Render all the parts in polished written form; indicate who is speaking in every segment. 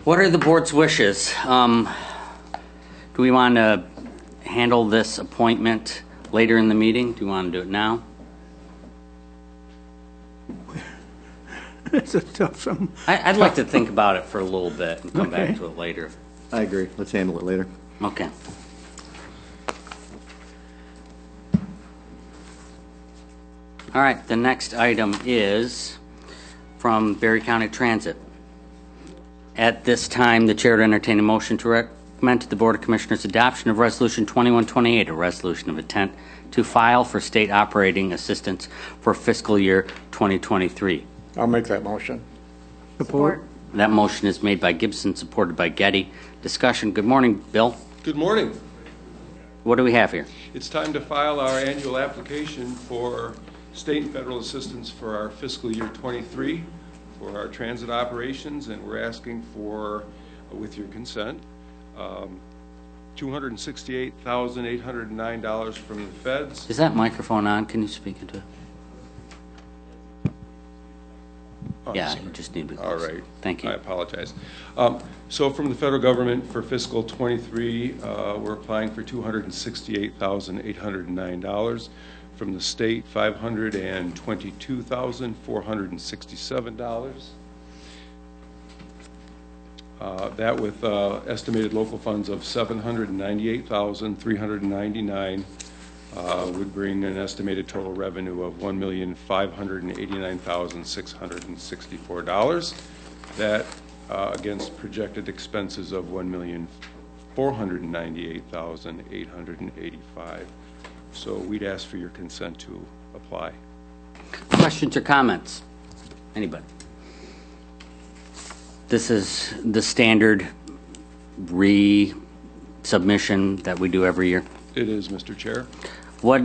Speaker 1: What are the board's wishes? Do we want to handle this appointment later in the meeting? Do you want to do it now?
Speaker 2: It's a tough one.
Speaker 1: I'd like to think about it for a little bit and come back
Speaker 2: Okay.
Speaker 1: to it later.
Speaker 3: I agree. Let's handle it later.
Speaker 1: Okay. All right, the next item is from Berry County Transit. At this time, the chair to entertain a motion to recommend to the Board of Commissioners adoption of Resolution 2128, a resolution of intent to file for state operating assistance for fiscal year 2023.
Speaker 4: I'll make that motion.
Speaker 2: Support.
Speaker 1: That motion is made by Gibson, supported by Getty. Discussion. Good morning, Bill.
Speaker 5: Good morning.
Speaker 1: What do we have here?
Speaker 5: It's time to file our annual application for state and federal assistance for our fiscal year 23 for our transit operations, and we're asking for, with your consent, $268,809 from the feds.
Speaker 1: Is that microphone on? Can you speak into it?
Speaker 5: Oh,
Speaker 1: Yeah,
Speaker 5: sorry.
Speaker 1: you just need to be
Speaker 5: All
Speaker 1: closer.
Speaker 5: right.
Speaker 1: Thank you.
Speaker 5: I apologize. So from the federal government for fiscal 23, we're applying for $268,809. From the state, $522,467. That with estimated local funds of $798,399 would bring an estimated total revenue of $1,589,664. That against projected expenses of $1,498,885. So we'd ask for your consent to apply.
Speaker 1: Questions or comments? Anybody? This is the standard resubmission that we do every year.
Speaker 5: It is, Mr. Chair.
Speaker 1: What,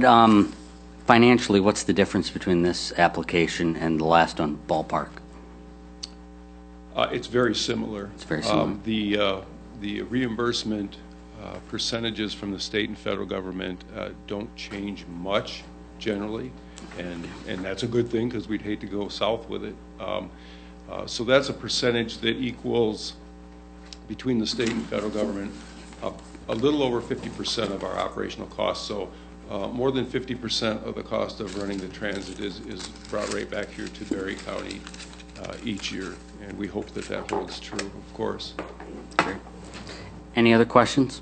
Speaker 1: financially, what's the difference between this application and the last one, ballpark?
Speaker 5: It's very similar.
Speaker 1: It's very similar.
Speaker 5: The reimbursement percentages from the state and federal government don't change much generally, and that's a good thing because we'd hate to go south with it. So that's a percentage that equals, between the state and federal government, a little over 50% of our operational costs. So more than 50% of the cost of running the transit is brought right back here to Berry County each year, and we hope that that holds true, of course.
Speaker 1: Great. Any other questions?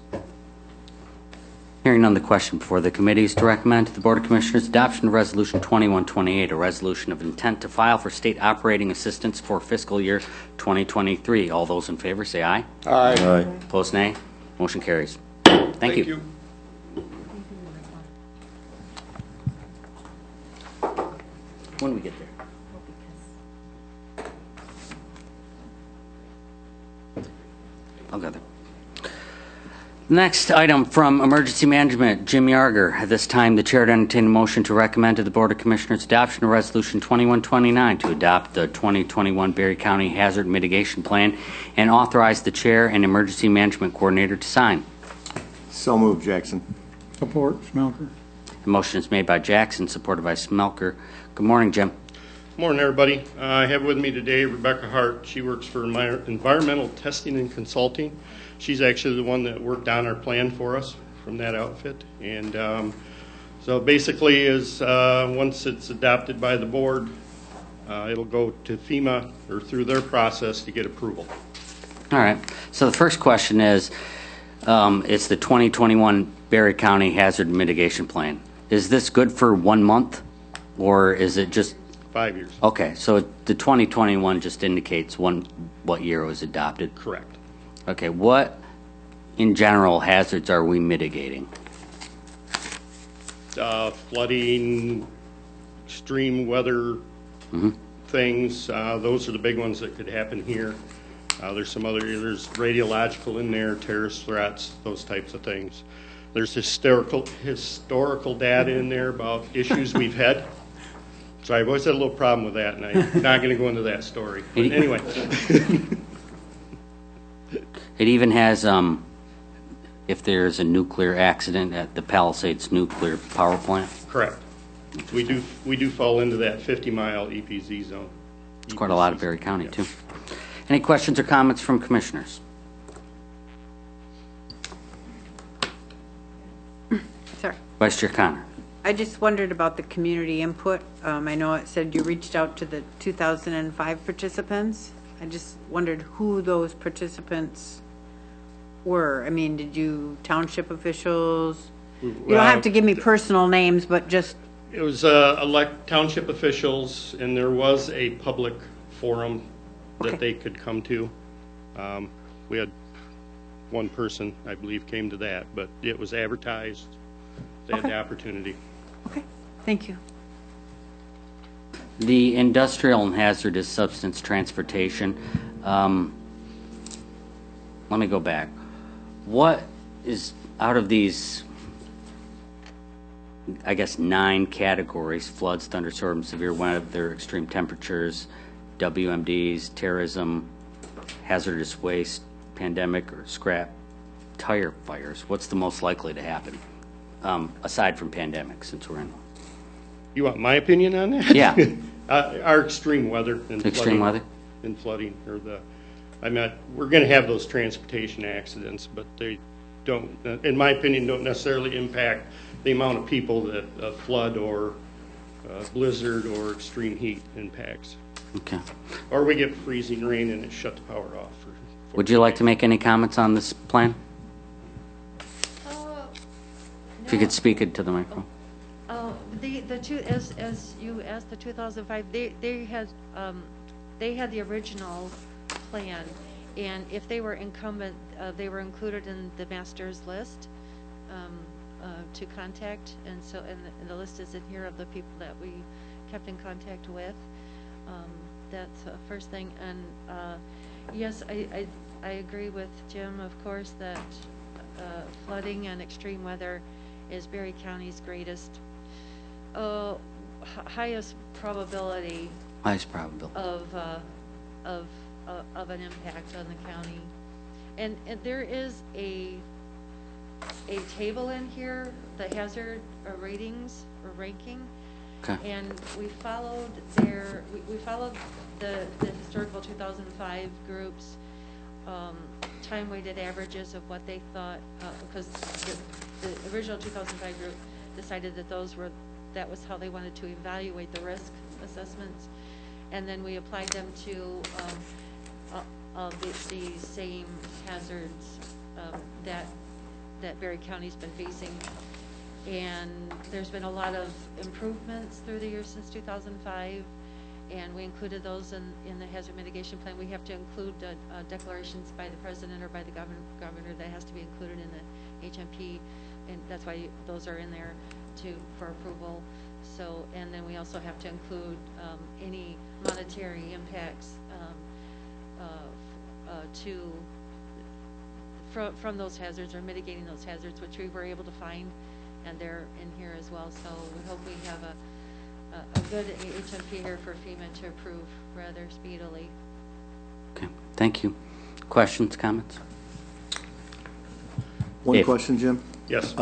Speaker 1: Hearing none, the question before the committee is to recommend to the Board of Commissioners adoption of Resolution 2128, a resolution of intent to file for state operating assistance for fiscal year 2023. All those in favor say aye.
Speaker 4: Aye.
Speaker 3: Aye.
Speaker 1: Opposed, nay. Motion carries. Thank you. When do we get there? I'll go there. Next item from Emergency Management, Jim Yarger. At this time, the chair to entertain a motion to recommend to the Board of Commissioners adoption of Resolution 2129 to adopt the 2021 Berry County Hazard Mitigation Plan and authorize the chair and Emergency Management Coordinator to sign.
Speaker 3: So moved, Jackson.
Speaker 2: Support. Smelker.
Speaker 1: The motion is made by Jackson, supported by Smelker. Good morning, Jim.
Speaker 6: Morning, everybody. I have with me today Rebecca Hart. She works for Environmental Testing and Consulting. She's actually the one that worked on our plan for us from that outfit. And so basically is once it's adopted by the board, it'll go to FEMA or through their process to get approval.
Speaker 1: All right. So the first question is, it's the 2021 Berry County Hazard Mitigation Plan. Is this good for 1 month, or is it just
Speaker 6: 5 years.
Speaker 1: okay? So the 2021 just indicates what year it was adopted.
Speaker 6: Correct.
Speaker 1: Okay. What, in general, hazards are we mitigating?
Speaker 6: Flooding, extreme weather things. Those are the big ones that could happen here. There's some other, there's radiological in there, terrorist threats, those types of things. There's historical data in there about issues we've had. So I've always had a little problem with that, and I'm not going to go into that story. But anyway.
Speaker 1: It even has, if there's a nuclear accident at the Palisades Nuclear Power Plant.
Speaker 6: Correct. We do fall into that 50-mile EPZ zone.
Speaker 1: It's quite a lot of Berry County, too. Any questions or comments from commissioners?
Speaker 4: Sorry.
Speaker 1: Vice Chair Connor.
Speaker 4: I just wondered about the community input. I know it said you reached out to the 2005 participants. I just wondered who those participants were. I mean, did you, township officials? You don't have to give me personal names, but just,
Speaker 6: It was elect township officials, and there was a public forum that
Speaker 4: Okay.
Speaker 6: they could come to. We had one person, I believe, came to that, but it was advertised. They had the
Speaker 4: Okay.
Speaker 6: opportunity.
Speaker 4: okay, thank you.
Speaker 1: The industrial and hazardous substance transportation, let me go back. What is, out of these, I guess, 9 categories, floods, thunderstorms, severe weather, extreme temperatures, WMDs, terrorism, hazardous waste, pandemic or scrap, tire fires, what's the most likely to happen, aside from pandemic, since we're in?
Speaker 6: You want my opinion on that?
Speaker 1: Yeah.
Speaker 6: Our extreme weather and
Speaker 1: Extreme
Speaker 6: flooding.
Speaker 1: weather?
Speaker 6: And flooding, or we're gonna have those transportation accidents, but they don't, in my opinion, don't necessarily impact the amount of people that a flood or blizzard or extreme heat impacts.
Speaker 1: Okay.
Speaker 6: Or we get freezing rain and it shut the power off.
Speaker 1: Would you like to make any comments on this plan? If you could speak it to the microphone.
Speaker 7: The two, as you asked, the 2005, they had the original plan, and if they were incumbent, they were included in the master's list to contact, and so and the list is in here of the people that we kept in contact with. That's the first thing, and yes, I agree with Jim, of course, that flooding and extreme weather is Berry County's greatest, highest probability
Speaker 1: Highest probability.
Speaker 7: of an impact on the county. And there is a table in here, the hazard ratings or ranking.
Speaker 1: Okay.
Speaker 7: And we followed we followed the historical 2005 groups, time-weighted averages of what they thought, because the original 2005 group decided that that was how they wanted to evaluate the risk assessments. And then we applied them to the same hazards that Berry County's been facing. And there's been a lot of improvements through the years since 2005, and we included those in the hazard mitigation plan. We have to include declarations by the president or by the governor that has to be included in the HMP, and that's why those are in there for approval. So, and then we also have to include any monetary impacts from those hazards or mitigating those hazards, which we were able to find, and they're in here as well. So we hope we have a good HMP here for FEMA to approve rather speedily.
Speaker 1: Okay, thank you. Questions, comments?
Speaker 3: One
Speaker 1: Dave.
Speaker 3: question, Jim.
Speaker 6: Yes.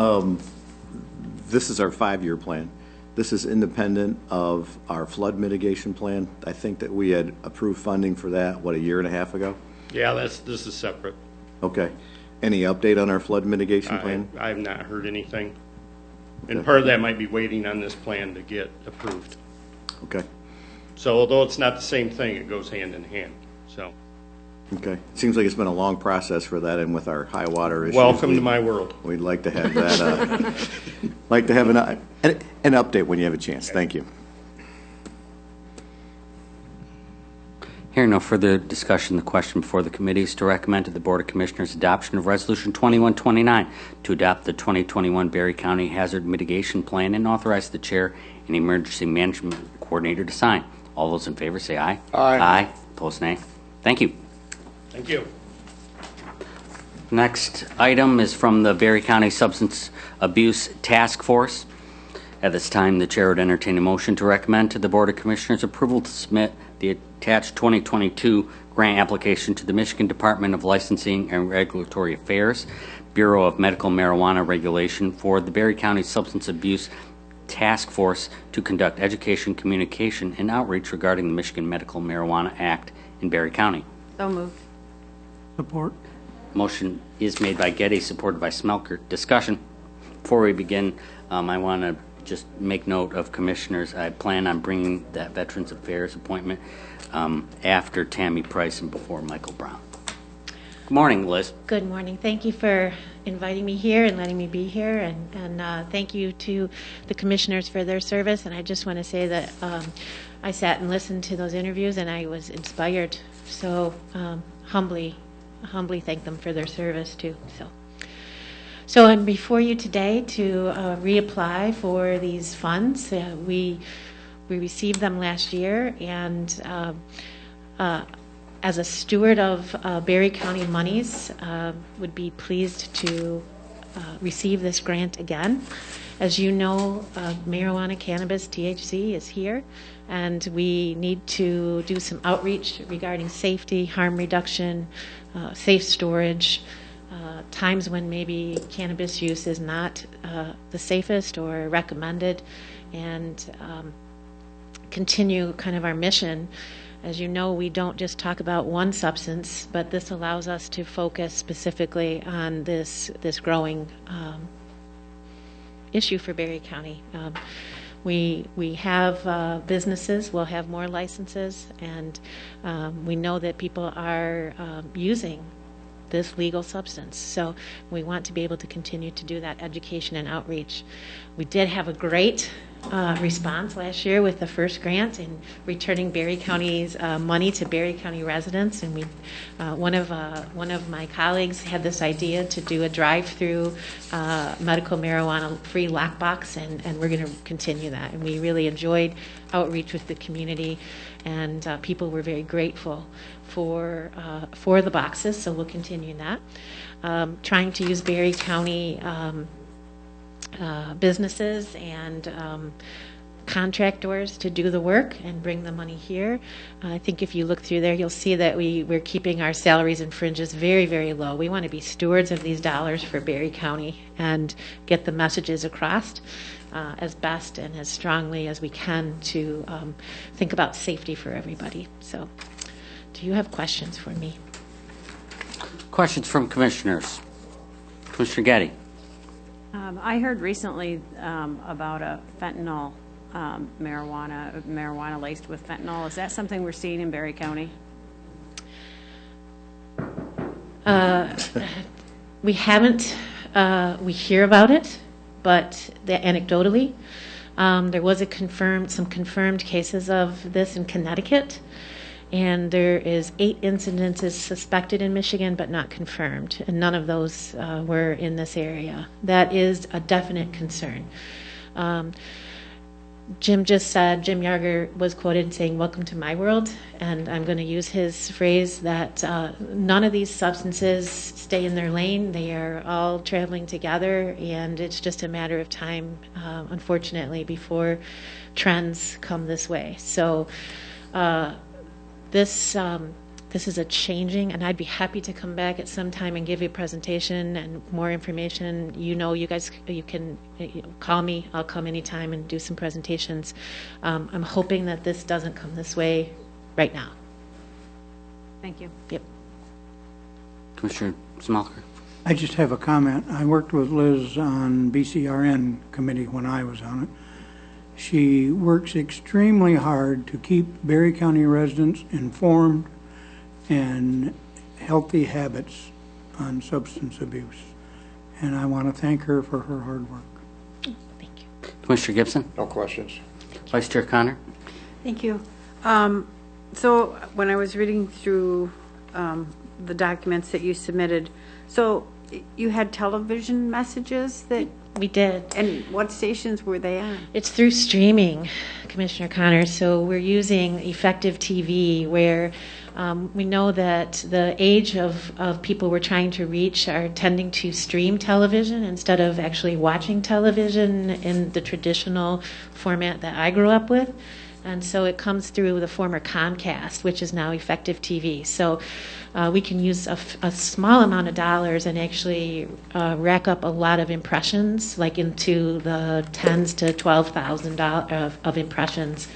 Speaker 3: This is our 5-year plan. This is independent of our flood mitigation plan. I think that we had approved funding for that, a year and a half ago?
Speaker 6: Yeah, this is separate.
Speaker 3: Okay. Any update on our flood mitigation plan?
Speaker 6: I have not heard anything. And
Speaker 3: Okay.
Speaker 6: part of that might be waiting on this plan to get approved.
Speaker 3: Okay.
Speaker 6: So although it's not the same thing, it goes hand in hand, so.
Speaker 3: Okay. Seems like it's been a long process for that, and with our high water issues.
Speaker 6: Welcome to my world.
Speaker 3: We'd like to have that, like to have an update when you have a chance. Thank you.
Speaker 1: Hearing no further discussion, the question before the committee is to recommend to the Board of Commissioners adoption of Resolution 2129 to adopt the 2021 Berry County Hazard Mitigation Plan and authorize the Chair and Emergency Management Coordinator to sign. All those in favor say aye.
Speaker 3: Aye.
Speaker 1: Aye. Opposed, nay. Thank you.
Speaker 6: Thank you.
Speaker 1: Next item is from the Berry County Substance Abuse Task Force. At this time, the Chair would entertain a motion to recommend to the Board of Commissioners approval to submit the attached 2022 grant application to the Michigan Department of Licensing and Regulatory Affairs, Bureau of Medical Marijuana Regulation for the Berry County Substance Abuse Task Force to conduct education, communication, and outreach regarding the Michigan Medical Marijuana Act in Berry County.
Speaker 4: So moved.
Speaker 2: Support.
Speaker 1: Motion is made by Getty, supported by Smelker. Discussion. Before we begin, I want to just make note of commissioners. I plan on bringing that Veterans Affairs appointment after Tammy Price and before Michael Brown. Good morning, Liz.
Speaker 8: Good morning. Thank you for inviting me here and letting me be here, and thank you to the commissioners for their service. And I just want to say that I sat and listened to those interviews, and I was inspired. So humbly thank them for their service too. So I'm before you today to reapply for these funds. We received them last year, and as a steward of Berry County monies, would be pleased to receive this grant again. As you know, marijuana, cannabis, THC is here, and we need to do some outreach regarding safety, harm reduction, safe storage, times when maybe cannabis use is not the safest or recommended, and continue kind of our mission. As you know, we don't just talk about one substance, but this allows us to focus specifically on this growing issue for Berry County. We have businesses, we'll have more licenses, and we know that people are using this legal substance. So we want to be able to continue to do that education and outreach. We did have a great response last year with the first grant in returning Berry County's money to Berry County residents, and we one of my colleagues had this idea to do a drive-through medical marijuana free lockbox, and we're going to continue that. And we really enjoyed outreach with the community, and people were very grateful for the boxes, so we'll continue that. Trying to use Berry County businesses and contractors to do the work and bring the money here. I think if you look through there, you'll see that we're keeping our salaries and fringes very, very low. We want to be stewards of these dollars for Berry County and get the messages across as best and as strongly as we can to think about safety for everybody. So, do you have questions for me?
Speaker 1: Questions from commissioners. Commissioner Getty.
Speaker 9: I heard recently about a fentanyl marijuana laced with fentanyl. Is that something we're seeing in Berry County?
Speaker 8: We haven't. We hear about it, but anecdotally, there was some confirmed cases of this in Connecticut. And there is 8 incidences suspected in Michigan, but not confirmed. And none of those were in this area. That is a definite concern. Jim Yarger was quoted saying, "Welcome to my world." And I'm going to use his phrase that none of these substances stay in their lane. They are all traveling together, and it's just a matter of time, unfortunately, before trends come this way. So, this is a changing, and I'd be happy to come back at some time and give you a presentation and more information. You guys, you can call me. I'll come anytime and do some presentations. I'm hoping that this doesn't come this way right now.
Speaker 9: Thank you.
Speaker 8: Yep.
Speaker 1: Commissioner Smelker.
Speaker 2: I just have a comment. I worked with Liz on BCRN committee when I was on it. She works extremely hard to keep Berry County residents informed and healthy habits on substance abuse. And I want to thank her for her hard work.
Speaker 8: Thank you.
Speaker 1: Commissioner Gibson.
Speaker 10: No questions.
Speaker 1: Vice Chair Connor.
Speaker 4: Thank you. So when I was reading through the documents that you submitted, so you had television messages that,
Speaker 8: We did.
Speaker 4: and what stations were they on?
Speaker 8: It's through streaming, Commissioner Connor. So we're using Effective TV, where we know that the age of people we're trying to reach are tending to stream television instead of actually watching television in the traditional format that I grew up with. And so it comes through the former Comcast, which is now Effective TV. So we can use a small amount of dollars and actually rack up a lot of impressions, like into the tens to $12,000 of impressions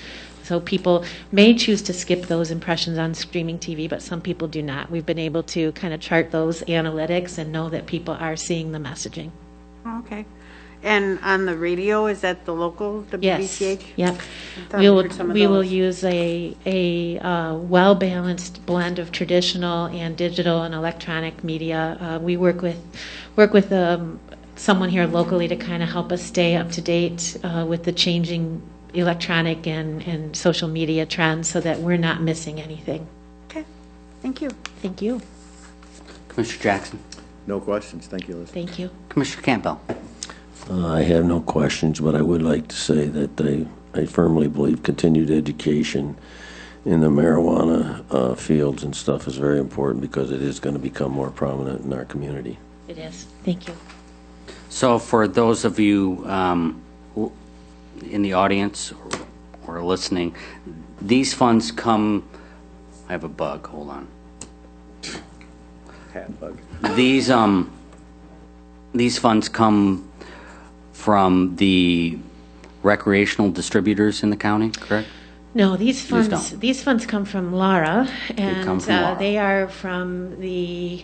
Speaker 8: So people may choose to skip those impressions on streaming TV, but some people do not. We've been able to kind of chart those analytics and know that people are seeing the messaging.
Speaker 4: Okay. And on the radio, is that the local
Speaker 8: Yes.
Speaker 4: WBCH?
Speaker 8: Yep.
Speaker 4: thought
Speaker 8: We
Speaker 4: I
Speaker 8: will,
Speaker 4: heard some of
Speaker 8: we will
Speaker 4: those.
Speaker 8: use a well-balanced blend of traditional and digital and electronic media. We work with someone here locally to kind of help us stay up to date with the changing electronic and social media trends so that we're not missing anything.
Speaker 4: Okay, thank you.
Speaker 8: Thank you.
Speaker 1: Commissioner Jackson.
Speaker 3: No questions. Thank you, Liz.
Speaker 8: Thank you.
Speaker 1: Commissioner Campbell.
Speaker 10: I have no questions, but I would like to say that I firmly believe continued education in the marijuana fields and stuff is very important because it is going to become more prominent in our community.
Speaker 8: It is. Thank you.
Speaker 1: So for those of you who- in the audience or listening, these funds come, I have a bug, hold on.
Speaker 3: Hat bug.
Speaker 1: These funds come from the recreational distributors in the county, correct?
Speaker 8: No, these
Speaker 1: Please
Speaker 8: funds come from Lara, and
Speaker 1: come from Lara.
Speaker 8: they are from the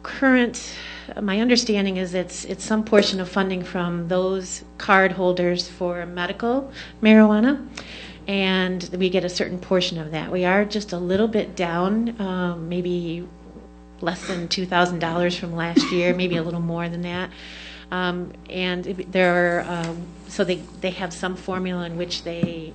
Speaker 8: current. My understanding is it's some portion of funding from those card holders for medical marijuana, and we get a certain portion of that. We are just a little bit down, maybe less than $2,000 from last year, maybe a little more than that. And there are, so they have some formula in which they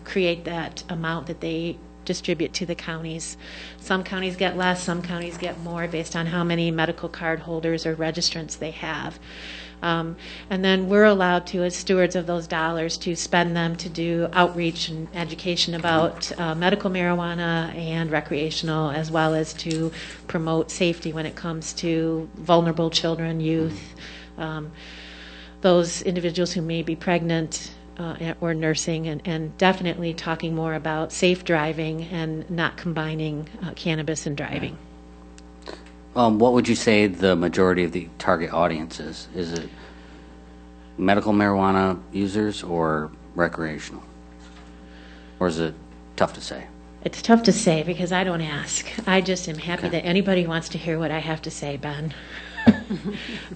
Speaker 8: create that amount that they distribute to the counties. Some counties get less, some counties get more based on how many medical card holders or registrants they have. And then we're allowed to, as stewards of those dollars, to spend them to do outreach and education about medical marijuana and recreational, as well as to promote safety when it comes to vulnerable children, youth, those individuals who may be pregnant or nursing, and definitely talking more about safe driving and not combining cannabis and driving.
Speaker 1: What would you say the majority of the target audience is? Is it medical marijuana users or recreational? Or is it tough to say?
Speaker 8: It's tough to say because I don't ask. I just am happy
Speaker 1: Okay.
Speaker 8: that anybody wants to hear what I have to say, Ben.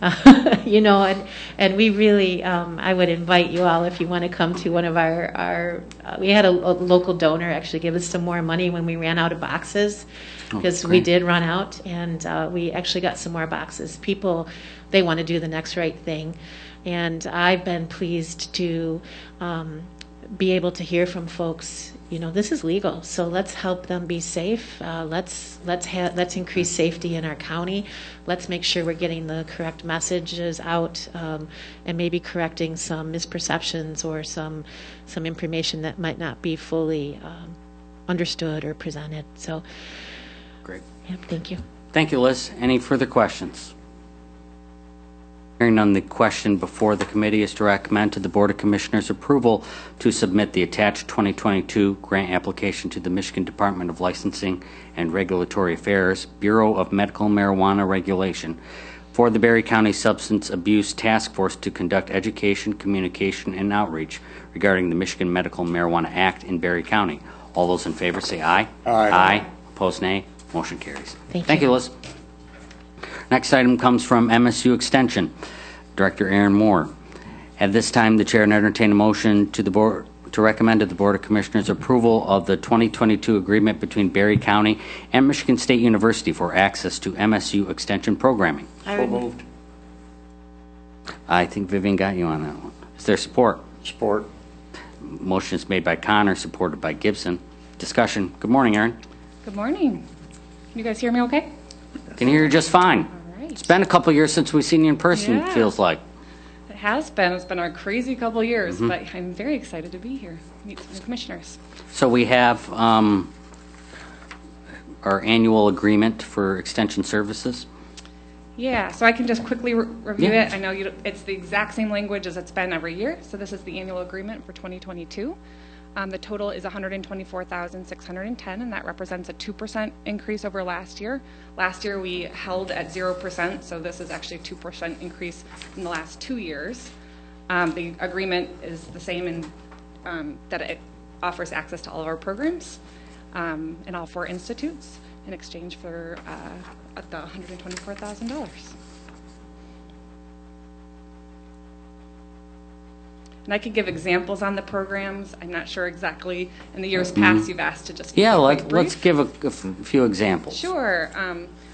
Speaker 8: And we really, I would invite you all if you want to come to one of our we had a local donor actually give us some more money when we ran out of boxes, because we
Speaker 1: great.
Speaker 8: did run out, and we actually got some more boxes. People, they want to do the next right thing, and I've been pleased to be able to hear from folks. This is legal, so let's help them be safe. Let's increase safety in our county. Let's make sure we're getting the correct messages out, and maybe correcting some misperceptions or some information that might not be fully understood or presented. So,
Speaker 1: Great.
Speaker 8: yep, thank you.
Speaker 1: Thank you, Liz. Any further questions? Hearing none, the question before the committee is to recommend to the Board of Commissioners approval to submit the attached 2022 grant application to the Michigan Department of Licensing and Regulatory Affairs, Bureau of Medical Marijuana Regulation, for the Berry County Substance Abuse Task Force to conduct education, communication, and outreach regarding the Michigan Medical Marijuana Act in Berry County. All those in favor say aye.
Speaker 11: Aye.
Speaker 1: Aye. Opposed, nay. Motion carries.
Speaker 8: Thank you.
Speaker 1: Liz. Next item comes from MSU Extension, Director Aaron Moore. At this time, the chair would entertain a motion to the board to recommend to the Board of Commissioners approval of the 2022 agreement between Berry County and Michigan State University for access to MSU Extension programming.
Speaker 11: moved.
Speaker 1: I think Vivian got you on that one. Is there support?
Speaker 11: Support.
Speaker 1: Motion is made by Connor, supported by Gibson. Discussion. Good morning, Aaron.
Speaker 12: Good morning. Can you guys hear me okay?
Speaker 1: Can hear you just fine.
Speaker 12: All right.
Speaker 1: It's been a couple years since we've seen you in person,
Speaker 12: Yeah.
Speaker 1: feels like.
Speaker 12: It has been. It's been a crazy couple years, but I'm very excited to be here, meet some new commissioners.
Speaker 1: So we have our annual agreement for extension services.
Speaker 12: Yeah, so I can just quickly review it. I know it's the exact same language as it's been every year. So this is the annual agreement for 2022. The total is $124,610, and that represents a 2% increase over last year. Last year we held at 0%, so this is actually a 2% increase in the last 2 years. The agreement is the same in that it offers access to all of our programs in all 4 institutes in exchange for the $124,000. And I could give examples on the programs. I'm not sure exactly. In the years past, you've asked to just
Speaker 1: Yeah,
Speaker 12: quite
Speaker 1: let's
Speaker 12: brief.
Speaker 1: give a few examples.
Speaker 12: Sure.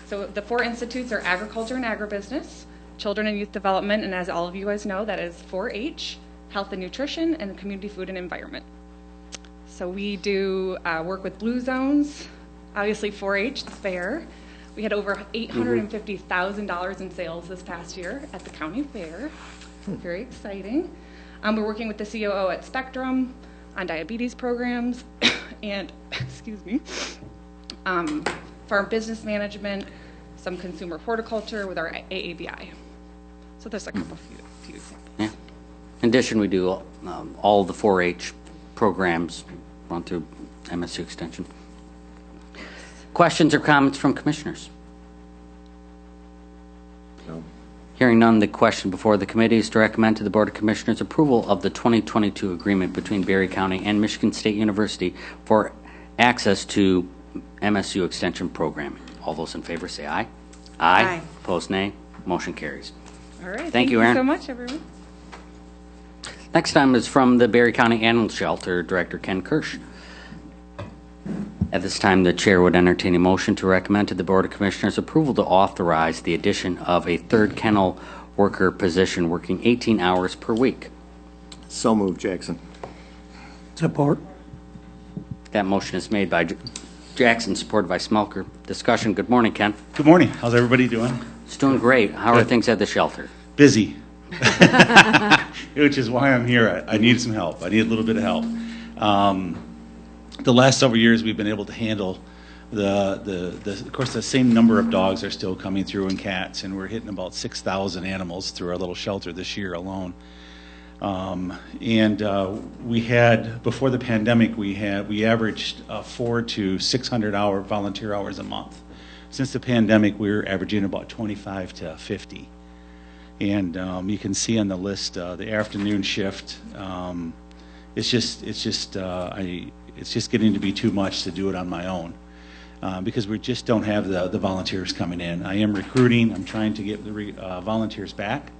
Speaker 12: So the 4 institutes are agriculture and agribusiness, children and youth development, and as all of you guys know, that is 4-H, health and nutrition, and community food and environment. So we do work with Blue Zones, obviously 4-H, the fair. We had over $850,000 in sales this past year at the county fair. Very exciting. We're working with the COO at Spectrum on diabetes programs and, excuse me, farm business management, some consumer horticulture with our AABI. So there's a couple few examples.
Speaker 1: Yeah. In addition, we do all the 4-H programs run through MSU Extension. Questions or comments from commissioners?
Speaker 3: No.
Speaker 1: Hearing none, the question before the committee is to recommend to the Board of Commissioners approval of the 2022 agreement between Berry County and Michigan State University for access to MSU Extension programming. All those in favor say aye.
Speaker 4: Aye.
Speaker 1: Opposed, nay. Motion carries.
Speaker 12: All right.
Speaker 1: Thank you, Erin.
Speaker 12: So much, everyone.
Speaker 1: Next item is from the Berry County Animal Shelter Director Ken Kirsch. At this time, the chair would entertain a motion to recommend to the Board of Commissioners approval to authorize the addition of a 3rd kennel worker position working 18 hours per week.
Speaker 3: So moved, Jackson.
Speaker 2: Support.
Speaker 1: That motion is made by Jackson, supported by Smelker. Discussion. Good morning, Ken.
Speaker 11: Good morning. How's everybody doing?
Speaker 1: It's doing great. How are
Speaker 11: Good.
Speaker 1: things at the shelter?
Speaker 11: Busy, which is why I'm here. I need some help. I need a little bit of help. The last several years, we've been able to handle of course, the same number of dogs are still coming through and cats, and we're hitting about 6,000 animals through our little shelter this year alone. We had, before the pandemic, we averaged 400 to 600 volunteer hours a month. Since the pandemic, we're averaging about 25 to 50. And you can see on the list the afternoon shift. It's just getting to be too much to do it on my own because we just don't have the volunteers coming in. I am recruiting. I'm trying to get the volunteers back,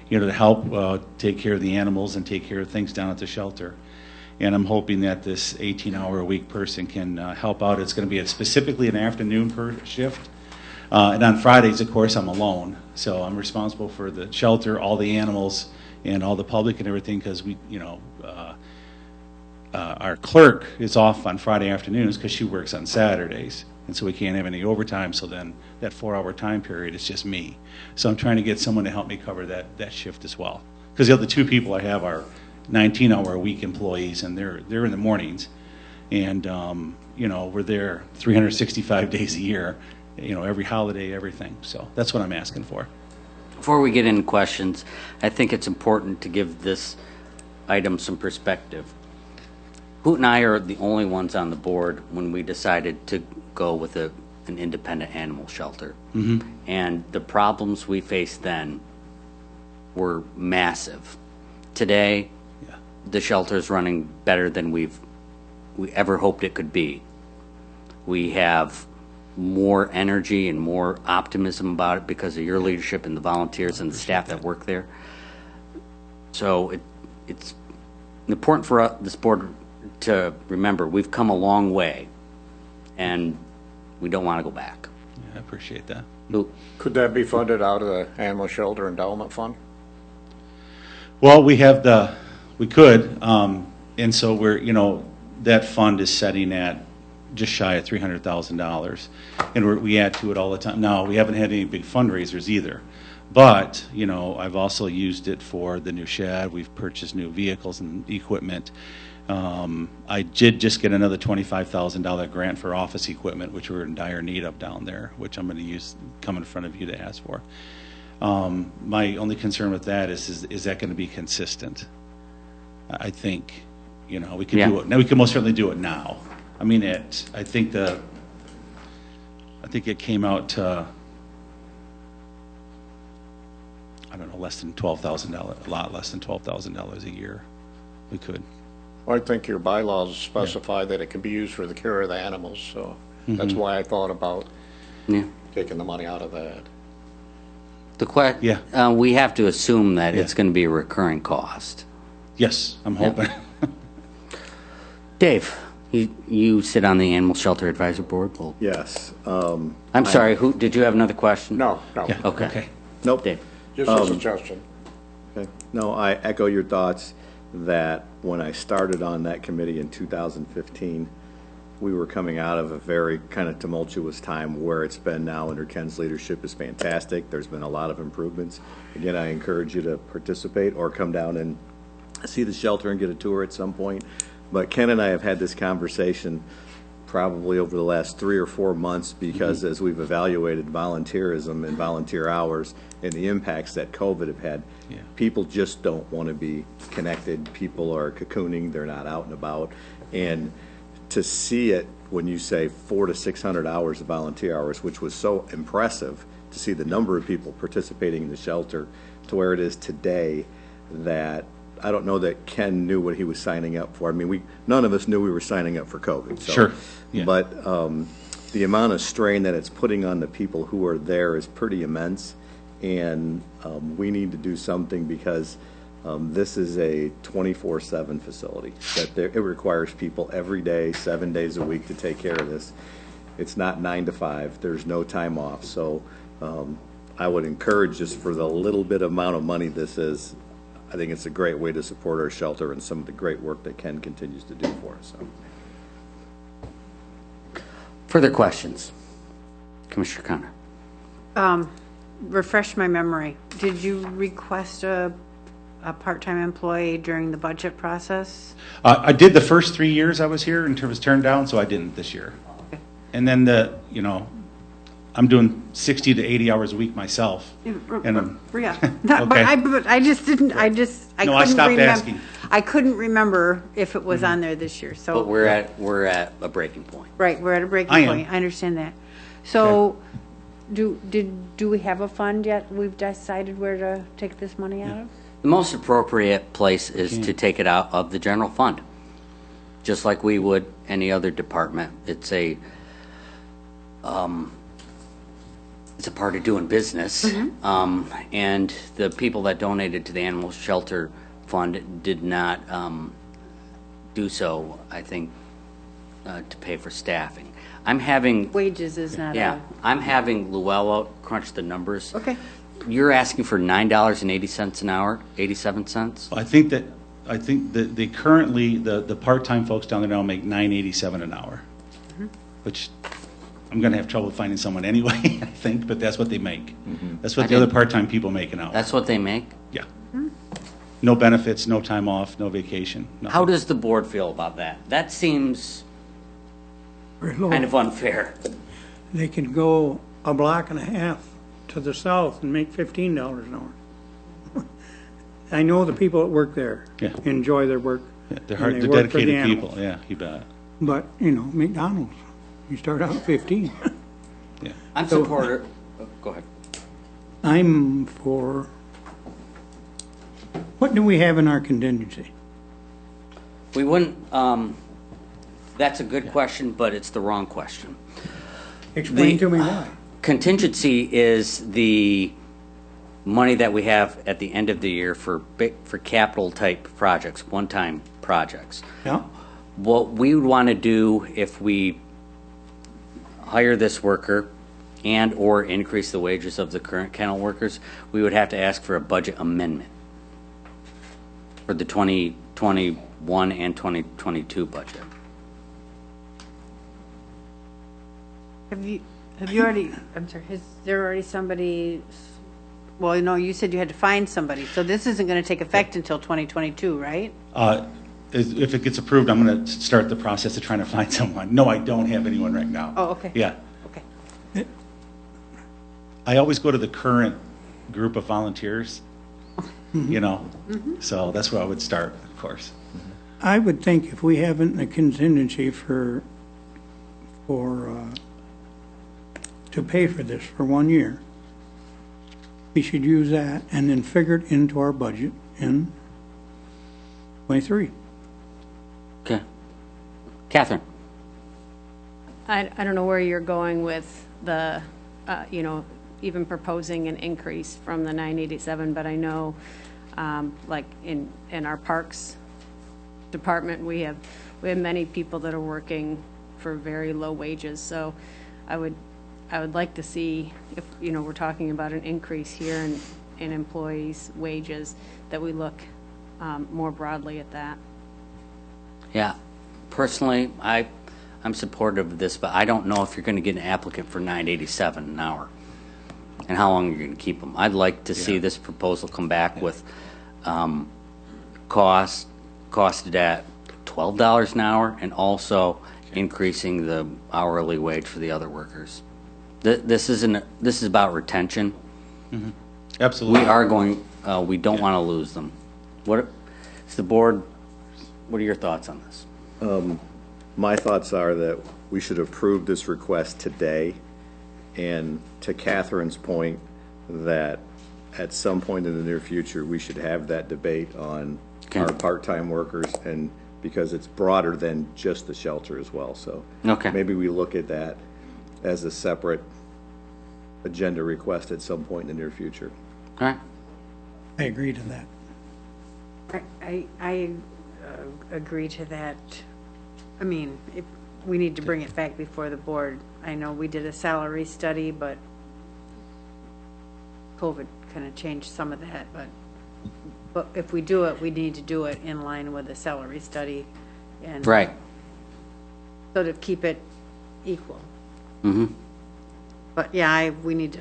Speaker 11: to help take care of the animals and take care of things down at the shelter. And I'm hoping that this 18-hour-a-week person can help out. It's going to be specifically an afternoon shift. And on Fridays, of course, I'm alone. So I'm responsible for the shelter, all the animals, and all the public and everything because our clerk is off on Friday afternoons because she works on Saturdays. And so we can't have any overtime. So then that 4-hour time period is just me. So I'm trying to get someone to help me cover that shift as well. Because the other 2 people I have are 19-hour-a-week employees, and they're in the mornings. And, we're there 365 days a year, every holiday, everything. So that's what I'm asking for.
Speaker 1: Before we get into questions, I think it's important to give this item some perspective. Hoot and I are the only ones on the board when we decided to go with an independent animal shelter.
Speaker 11: Mm-hmm.
Speaker 1: And the problems we faced then were massive. Today, the shelter is running better than we ever hoped it could be. We have more energy and more optimism about it because of your leadership and the volunteers and the staff that work there. So it's important for this board to remember we've come a long way, and we don't want to go back.
Speaker 11: Yeah, I appreciate that.
Speaker 1: Lou?
Speaker 13: Could that be funded out of the Animal Shelter Endowment Fund?
Speaker 11: Well, we could, and so that fund is setting at just shy of $300,000, and we add to it all the time. Now, we haven't had any big fundraisers either, but, I've also used it for the new shed. We've purchased new vehicles and equipment. I did just get another $25,000 grant for office equipment, which we're in dire need of down there, which I'm going to come in front of you to ask for. My only concern with that is that going to be consistent? I think, we could do it. Now we can most certainly do it now. I mean, I think it came out to, less than $12,000, a lot less than $12,000 a year. We could.
Speaker 13: Well, I think your bylaws specify that it can be used for the care of the animals, so that's why I thought about
Speaker 1: Yeah.
Speaker 13: taking the money out of that.
Speaker 1: Yeah. We have to assume that it's going to be a recurring cost.
Speaker 11: Yes, I'm hoping.
Speaker 1: Dave, you sit on the Animal Shelter Advisory Board. Well,
Speaker 3: Yes.
Speaker 1: I'm sorry, did you have another question?
Speaker 13: No.
Speaker 1: Okay.
Speaker 3: Nope.
Speaker 1: Dave.
Speaker 13: Just a suggestion.
Speaker 3: Okay. No, I echo your thoughts that when I started on that committee in 2015, we were coming out of a very kind of tumultuous time. Where it's been now under Ken's leadership is fantastic. There's been a lot of improvements. Again, I encourage you to participate or come down and see the shelter and get a tour at some point. But Ken and I have had this conversation probably over the last 3 or 4 months because as we've evaluated volunteerism and volunteer hours and the impacts that COVID have had, people just don't want to be connected. People are cocooning. They're not out and about. And to see it when you say 400 to 600 hours of volunteer hours, which was so impressive to see the number of people participating in the shelter to where it is today, that I don't know that Ken knew what he was signing up for. I mean, none of us knew we were signing up for COVID. So,
Speaker 11: Sure. Yeah.
Speaker 3: But the amount of strain that it's putting on the people who are there is pretty immense, and we need to do something because this is a 24/7 facility. It requires people every day, 7 days a week to take care of this. It's not 9 to 5. There's no time off. So I would encourage, just for the little bit amount of money this is, I think it's a great way to support our shelter and some of the great work that Ken continues to do for us. So.
Speaker 1: Further questions? Commissioner Connor.
Speaker 4: Refresh my memory. Did you request a part-time employee during the budget process?
Speaker 11: I did the first 3 years I was here and was turned down, so I didn't this year.
Speaker 4: Okay.
Speaker 11: And then I'm doing 60 to 80 hours a week myself. And
Speaker 4: Yeah.
Speaker 11: Okay.
Speaker 4: But I just didn't, I
Speaker 11: No,
Speaker 4: couldn't
Speaker 11: I stopped
Speaker 4: remember.
Speaker 11: asking.
Speaker 4: I couldn't rember if it was on there this year, so.
Speaker 1: But we're at a breaking point.
Speaker 4: Right, we're at a breaking
Speaker 11: I am.
Speaker 4: point. I understand that. So, do we have a fund yet? We've decided where to take this money out of?
Speaker 1: The most appropriate place is to take it out of the general fund, just like we would any other department. It's a part of doing business. And the people that donated to the Animal Shelter Fund did not do so, I think, to pay for staffing. I'm having,
Speaker 4: Wages is not
Speaker 1: I'm having Luella crunch the numbers.
Speaker 4: Okay.
Speaker 1: You're asking for $9.80 an hour, 87 cents?
Speaker 11: I think that they currently, the part-time folks down there now make $9.87 an hour, which I'm going to have trouble finding someone anyway, I think, but that's what they make. That's what the other part-time people make an hour.
Speaker 1: That's what they make?
Speaker 11: Yeah. No benefits, no time off, no vacation. Nothing.
Speaker 1: How does the board feel about that? That seems
Speaker 2: Very low.
Speaker 1: kind of unfair.
Speaker 2: They could go a block and a half to the south and make $15 an hour. I know the people that work there enjoy their work.
Speaker 11: Yeah, they're
Speaker 2: and
Speaker 11: hard,
Speaker 2: they
Speaker 11: they're
Speaker 2: work for the
Speaker 11: dedicated
Speaker 2: animals.
Speaker 11: people. Yeah, you bet.
Speaker 2: But, McDonald's, you start out at 15.
Speaker 11: Yeah.
Speaker 1: I'm supporter, go ahead.
Speaker 2: I'm for, what do we have in our contingency?
Speaker 1: We wouldn't, that's a good question, but it's the wrong question.
Speaker 2: Explain to me why.
Speaker 1: Contingency is the money that we have at the end of the year for capital type projects, one-time projects.
Speaker 2: Yeah?
Speaker 1: What we would want to do if we hire this worker and or increase the wages of the current kennel workers, we would have to ask for a budget amendment for the 2021 and 2022 budget.
Speaker 4: Have you already, I'm sorry, is there already somebody, well, you said you had to find somebody, so this isn't going to take effect until 2022, right?
Speaker 11: If it gets approved, I'm going to start the process of trying to find someone. No, I don't have anyone right now.
Speaker 4: Oh, okay.
Speaker 11: Yeah.
Speaker 4: Okay.
Speaker 11: I always go to the current group of volunteers, so that's where I would start, of course.
Speaker 2: I would think if we haven't a contingency to pay for this for 1 year, we should use that and then figure it into our budget in 23.
Speaker 1: Catherine?
Speaker 9: I don't know where you're going with the, even proposing an increase from the 987, but I know, like in our parks department, we have many people that are working for very low wages. So I would like to see if, we're talking about an increase here in employees' wages, that we look more broadly at that.
Speaker 1: Yeah. Personally, I'm supportive of this, but I don't know if you're going to get an applicant for $9.87 an hour and how long you're going to keep them. I'd like to see this proposal come back with costed at $12 an hour and also increasing the hourly wage for the other workers. This is about retention.
Speaker 11: Mm-hmm. Absolutely.
Speaker 1: We don't want to lose them. What is the board, what are your thoughts on this?
Speaker 3: My thoughts are that we should approve this request today, and to Catherine's point, that at some point in the near future, we should have that debate on our part-time workers, and because it's broader than just the shelter as well. So maybe we look at that as a separate agenda request at some point in the near future.
Speaker 1: All right.
Speaker 2: I agree to that.
Speaker 4: I agree to that. I mean, if we need to bring it back before the board. I know we did a salary study, but COVID kind of changed some of that. But if we do it, we need to do it in line with the salary study, and
Speaker 1: right.
Speaker 4: So to keep it equal.
Speaker 1: Mm-hmm.
Speaker 4: But yeah, we need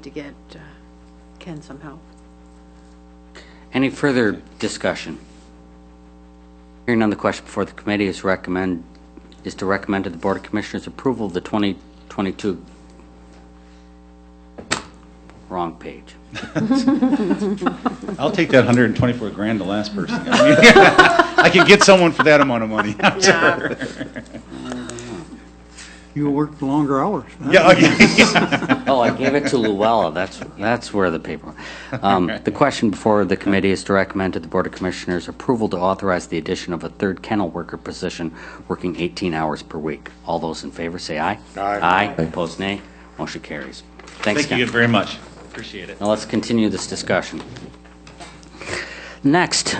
Speaker 4: to get Ken some help.
Speaker 1: Any further discussion? Hearing none, the question before the committee is to recommend to the Board of Commissioners approval of the 2022. Wrong page.
Speaker 11: I'll take that 124 grand, the last person. I can get someone for that amount of money. I'm sure.
Speaker 2: You worked longer hours.
Speaker 11: Yeah.
Speaker 1: Oh, I gave it to Luella. That's where the paper. The question before the committee is to recommend to the Board of Commissioners approval to authorize the addition of a third kennel worker position working 18 hours per week. All those in favor say aye.
Speaker 13: Aye.
Speaker 1: Opposed, nay. Motion carries. Thanks,
Speaker 11: Thank you very much. Appreciate it.
Speaker 1: Now let's continue this discussion. Next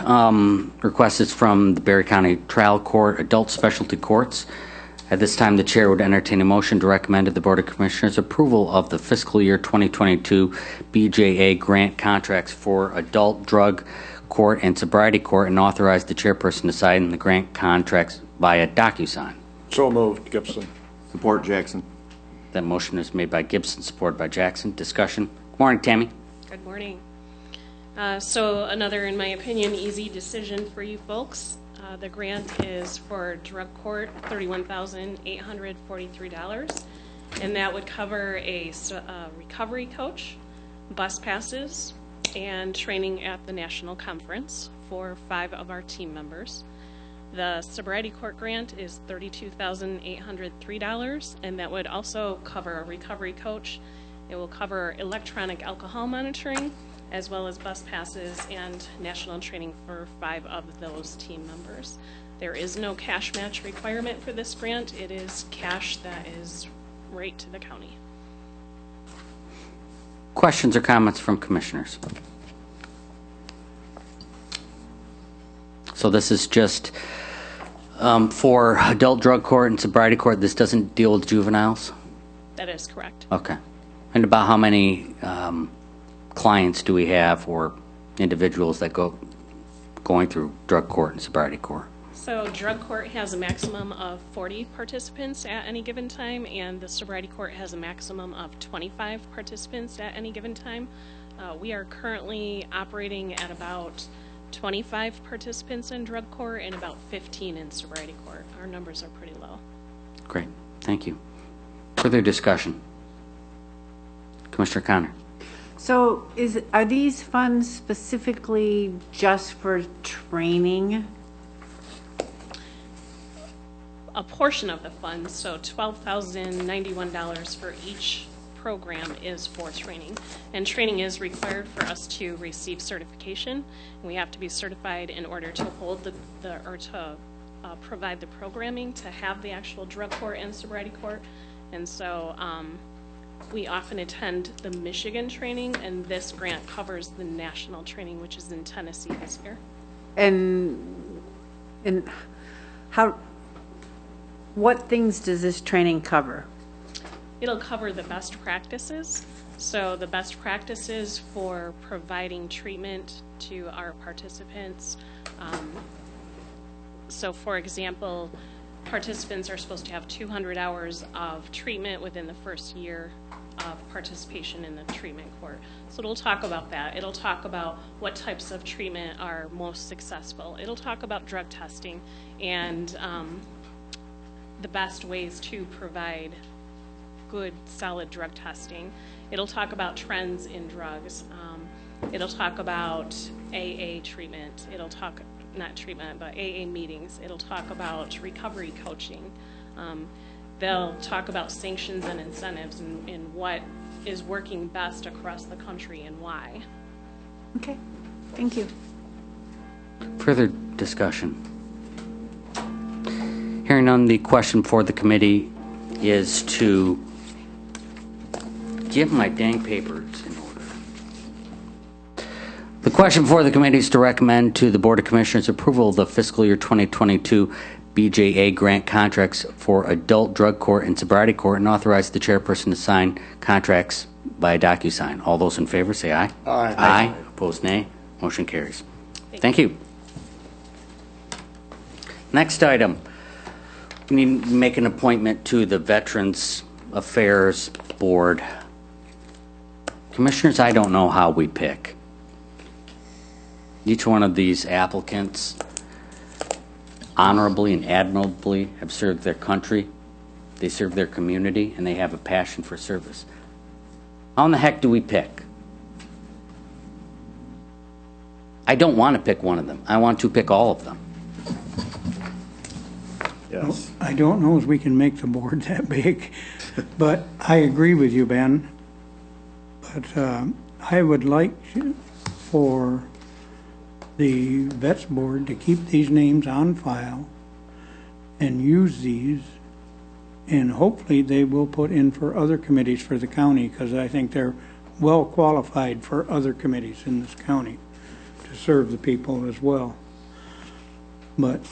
Speaker 1: request is from the Berry County Trial Court Adult Specialty Courts. At this time, the chair would entertain a motion to recommend to the Board of Commissioners approval of the fiscal year 2022 BJA grant contracts for adult drug court and sobriety court, and authorize the chairperson to sign the grant contracts via DocuSign.
Speaker 13: So moved, Gibson.
Speaker 3: Support Jackson.
Speaker 1: That motion is made by Gibson, supported by Jackson. Discussion. Good morning, Tammy.
Speaker 14: Good morning. So another, in my opinion, easy decision for you folks. The grant is for drug court, $31,843, and that would cover a recovery coach, bus passes, and training at the national conference for 5 of our team members. The sobriety court grant is $32,803, and that would also cover a recovery coach. It will cover electronic alcohol monitoring, as well as bus passes and national training for 5 of those team members. There is no cash match requirement for this grant. It is cash that is right to the county.
Speaker 1: Questions or comments from commissioners? So this is just for adult drug court and sobriety court. This doesn't deal with juveniles?
Speaker 14: That is correct.
Speaker 1: Okay. And about how many clients do we have, or individuals that going through drug court and sobriety court?
Speaker 14: So drug court has a maximum of 40 participants at any given time, and the sobriety court has a maximum of 25 participants at any given time. We are currently operating at about 25 participants in drug court and about 15 in sobriety court. Our numbers are pretty low.
Speaker 1: Great. Thank you. Further discussion? Commissioner Connor.
Speaker 4: So are these funds specifically just for training?
Speaker 14: A portion of the funds, so $12,091 for each program, is for training. And training is required for us to receive certification. We have to be certified in order to hold or to provide the programming to have the actual drug court and sobriety court. And so we often attend the Michigan training, and this grant covers the national training, which is in Tennessee this year.
Speaker 4: And what things does this training cover?
Speaker 14: It'll cover the best practices. So the best practices for providing treatment to our participants. So for example, participants are supposed to have 200 hours of treatment within the first year of participation in the treatment court. So it'll talk about that. It'll talk about what types of treatment are most successful. It'll talk about drug testing and the best ways to provide good, solid drug testing. It'll talk about trends in drugs. It'll talk about AA treatment. It'll talk, not treatment, but AA meetings. It'll talk about recovery coaching. They'll talk about sanctions and incentives and what is working best across the country and why.
Speaker 4: Okay, thank you.
Speaker 1: Further discussion? Hearing none, the question for the committee is to give my dang papers in order. The question for the committee is to recommend to the Board of Commissioners approval of the fiscal year 2022 BJA grant contracts for adult drug court and sobriety court and authorize the chairperson to sign contracts by DocuSign. All those in favor say aye.
Speaker 13: Aye.
Speaker 1: Aye. Opposed, nay. Motion carries. Thank you. Next item. We need to make an appointment to the Veterans Affairs Board. Commissioners, I don't know how we pick. Each one of these applicants honorably and admirably have served their country, they serve their community, and they have a passion for service. How in the heck do we pick? I don't want to pick one of them. I want to pick all of them.
Speaker 3: Yes.
Speaker 2: I don't know if we can make the board that big, but I agree with you, Ben. But I would like for the Vets Board to keep these names on file and use these, and hopefully they will put in for other committees for the county, because I think they're well qualified for other committees in this county to serve the people as well. But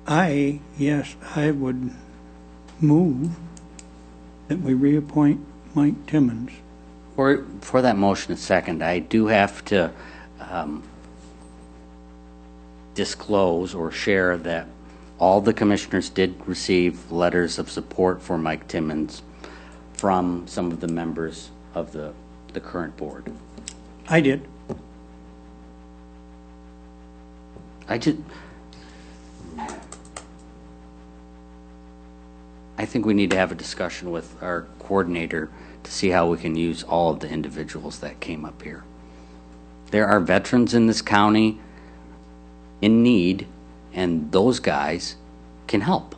Speaker 2: I would move that we reappoint Mike Timmons.
Speaker 1: For that motion a second, I do have to disclose or share that all the commissioners did receive letters of support for Mike Timmons from some of the members of the current board.
Speaker 2: I did.
Speaker 1: I think we need to have a discussion with our coordinator to see how we can use all of the individuals that came up here. There are veterans in this county in need, and those guys can help.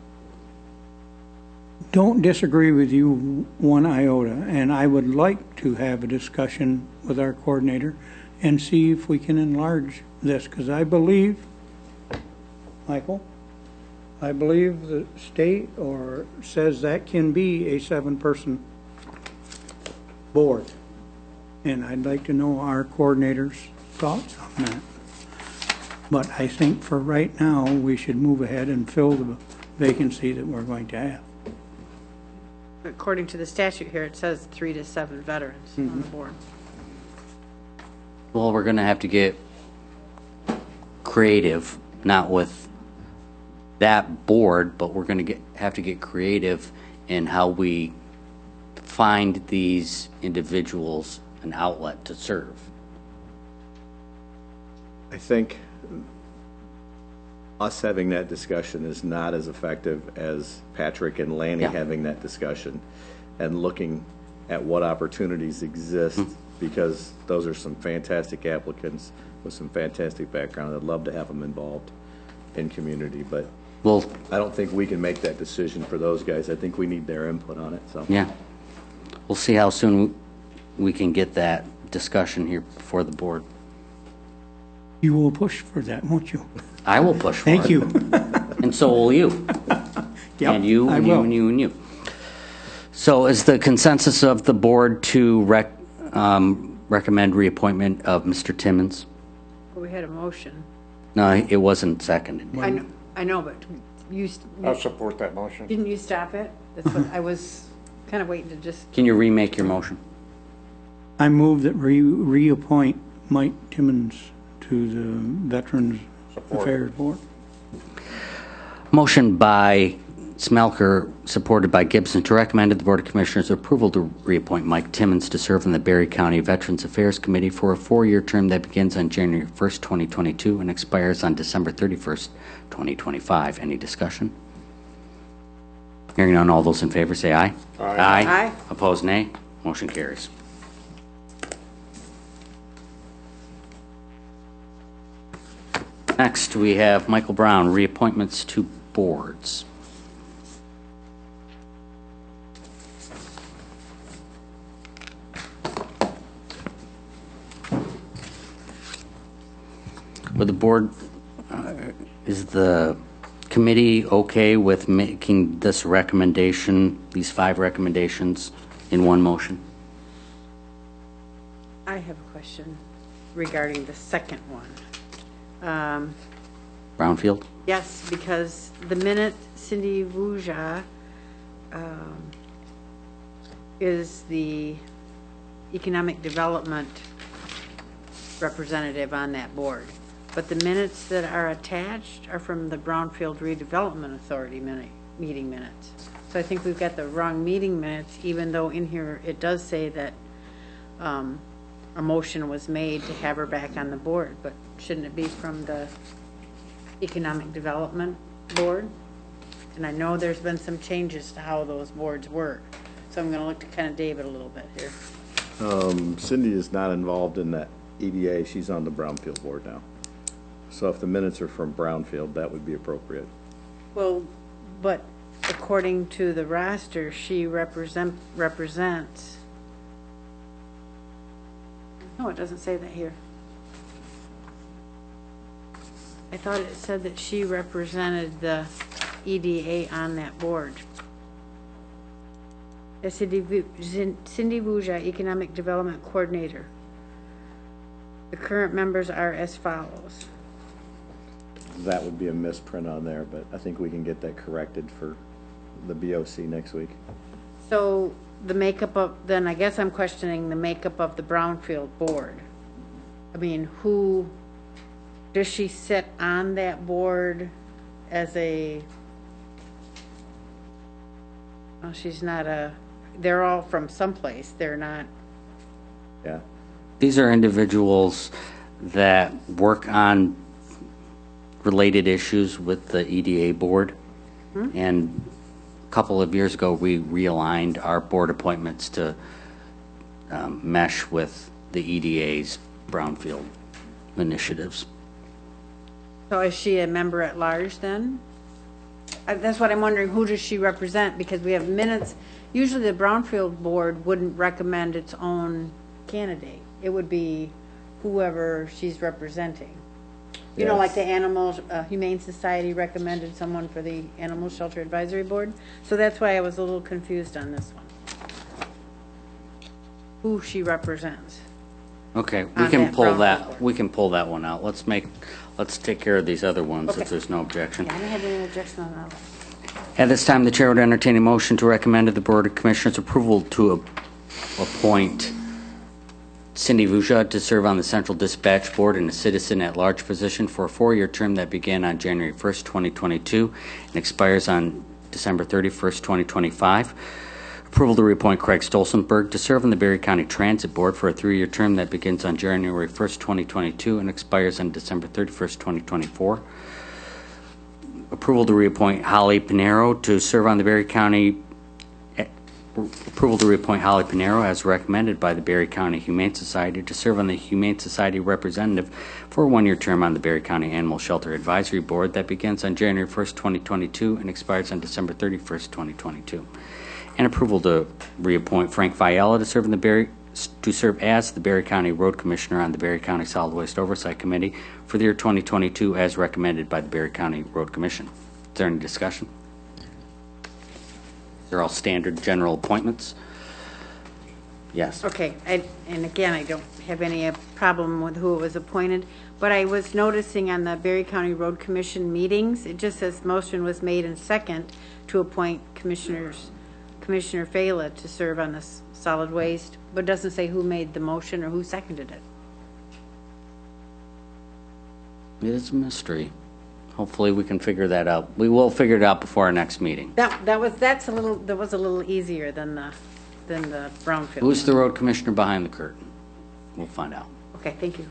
Speaker 2: Don't disagree with you one iota, and I would like to have a discussion with our coordinator and see if we can enlarge this, because I believe, Michael, I believe the state says that can be a 7-person board, and I'd like to know our coordinator's thoughts on that. But I think for right now, we should move ahead and fill the vacancy that we're going to have.
Speaker 4: According to the statute here, it says 3 to 7 veterans on the board.
Speaker 1: Well, we're going to have to get creative, not with that board, but we're going to have to get creative in how we find these individuals an outlet to serve.
Speaker 3: I think us having that discussion is not as effective as Patrick and Lanny having that discussion and looking at what opportunities exist, because those are some fantastic applicants with some fantastic background. I'd love to have them involved in community, but I don't think we can make that decision for those guys. I think we need their input on it. So
Speaker 1: yeah, we'll see how soon we can get that discussion here before the board.
Speaker 2: You will push for that, won't you?
Speaker 1: I will push for
Speaker 2: Thank
Speaker 1: it.
Speaker 2: you.
Speaker 1: And so will you.
Speaker 2: Yep,
Speaker 1: And you,
Speaker 2: I
Speaker 1: and you,
Speaker 2: will.
Speaker 1: and you, and you. So is the consensus of the board to recommend reappointment of Mr. Timmons?
Speaker 4: We had a motion.
Speaker 1: No, it wasn't seconded.
Speaker 4: I know, but you,
Speaker 13: I'll support that motion.
Speaker 4: didn't you stop it? That's what, I was kind of waiting to just,
Speaker 1: Can you remake your motion?
Speaker 2: I move that we reappoint Mike Timmons to the Veterans Affairs Board.
Speaker 1: Motion by Smelker, supported by Gibson, to recommend to the Board of Commissioners approval to reappoint Mike Timmons to serve on the Berry County Veterans Affairs Committee for a 4-year term that begins on January 1st, 2022 and expires on December 31st, 2025. Any discussion? Hearing none, all those in favor say aye.
Speaker 13: Aye.
Speaker 4: Aye.
Speaker 1: Opposed, nay. Motion carries. Next, we have Michael Brown, reappointments to boards. With the board, is the committee okay with making this recommendation, these 5 recommendations, in one motion?
Speaker 4: I have a question regarding the second one.
Speaker 1: Brownfield?
Speaker 4: Yes, because the minute Cindy Vuja is the economic development representative on that board. But the minutes that are attached are from the Brownfield Redevelopment Authority meeting minutes. So I think we've got the wrong meeting minutes, even though in here it does say that a motion was made to have her back on the board, but shouldn't it be from the Economic Development Board? And I know there's been some changes to how those boards work. So I'm going to look to kind of David a little bit here.
Speaker 3: Cindy is not involved in that EDA. She's on the Brownfield Board now. So if the minutes are from Brownfield, that would be appropriate.
Speaker 4: Well, but according to the roster, she represents. No, it doesn't say that here. I thought it said that she represented the EDA on that board. Cindy Vuja, Economic Development Coordinator. The current members are as follows.
Speaker 3: That would be a misprint on there, but I think we can get that corrected for the BOC next week.
Speaker 4: So the makeup of, then I guess I'm questioning the makeup of the Brownfield Board. I mean, who, does she sit on that board as a, well, she's not a, they're all from someplace, they're not.
Speaker 3: Yeah.
Speaker 1: These are individuals that work on related issues with the EDA board. And a couple of years ago, we realigned our board appointments to mesh with the EDA's Brownfield initiatives.
Speaker 4: So is she a member at large then? That's what I'm wondering, who does she represent? Because we have minutes, usually the Brownfield Board wouldn't recommend its own candidate. It would be whoever she's representing. You know, like the Animal Humane Society recommended someone for the Animal Shelter Advisory Board. So that's why I was a little confused on this one. Who she represents.
Speaker 1: Okay, we
Speaker 4: On
Speaker 1: can
Speaker 4: that
Speaker 1: pull
Speaker 4: Brownfield
Speaker 1: that,
Speaker 4: board.
Speaker 1: we can pull that one out. Let's take care of these other ones
Speaker 4: Okay.
Speaker 1: if there's no objection.
Speaker 4: Yeah, I don't have any objection on that.
Speaker 1: At this time, the chair would entertain a motion to recommend to the Board of Commissioners approval to appoint Cindy Vuja to serve on the Central Dispatch Board in a citizen at-large position for a 4-year term that began on January 1st, 2022 and expires on December 31st, 2025. Approval to reappoint Craig Stolzenberg to serve on the Berry County Transit Board for a 3-year term that begins on January 1st, 2022 and expires on December 31st, 2024. Approval to reappoint Holly Pinero to serve on the Berry County Approval to reappoint Holly Pinero as recommended by the Berry County Humane Society to serve on the Humane Society representative for a 1-year term on the Berry County Animal Shelter Advisory Board that begins on January 1st, 2022 and expires on December 31st, 2022. And approval to reappoint Frank Viella to serve as the Berry County Road Commissioner on the Berry County Solid Waste Oversight Committee for the year 2022 as recommended by the Berry County Road Commission. there any discussion? They're all standard general appointments? Yes.
Speaker 4: Okay, and again, I don't have any problem with who it was appointed, but I was noticing on the Berry County Road Commission meetings, it just says motion was made and second to appoint Commissioner Fela to serve on the solid waste, but it doesn't say who made the motion or who seconded it.
Speaker 1: It is a mystery. Hopefully we can figure that out. We will figure it out before our next meeting.
Speaker 4: That was a little easier than the Brownfield.
Speaker 1: Who's the road commissioner behind the curtain? We'll find out.
Speaker 4: Okay, thank you.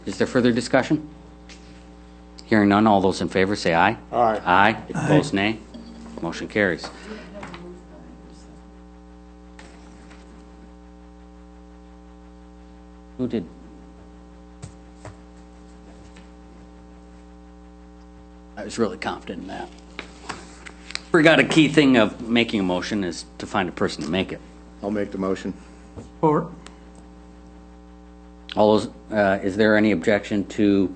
Speaker 1: Is there further discussion? Hearing none, all those in favor say aye.
Speaker 13: Aye.
Speaker 1: Aye. Opposed, nay. Motion carries. Who did? I was really confident in that. Forgot a key thing of making a motion is to find a person to make it.
Speaker 3: I'll make the motion.
Speaker 2: Or,
Speaker 1: All those, is there any objection to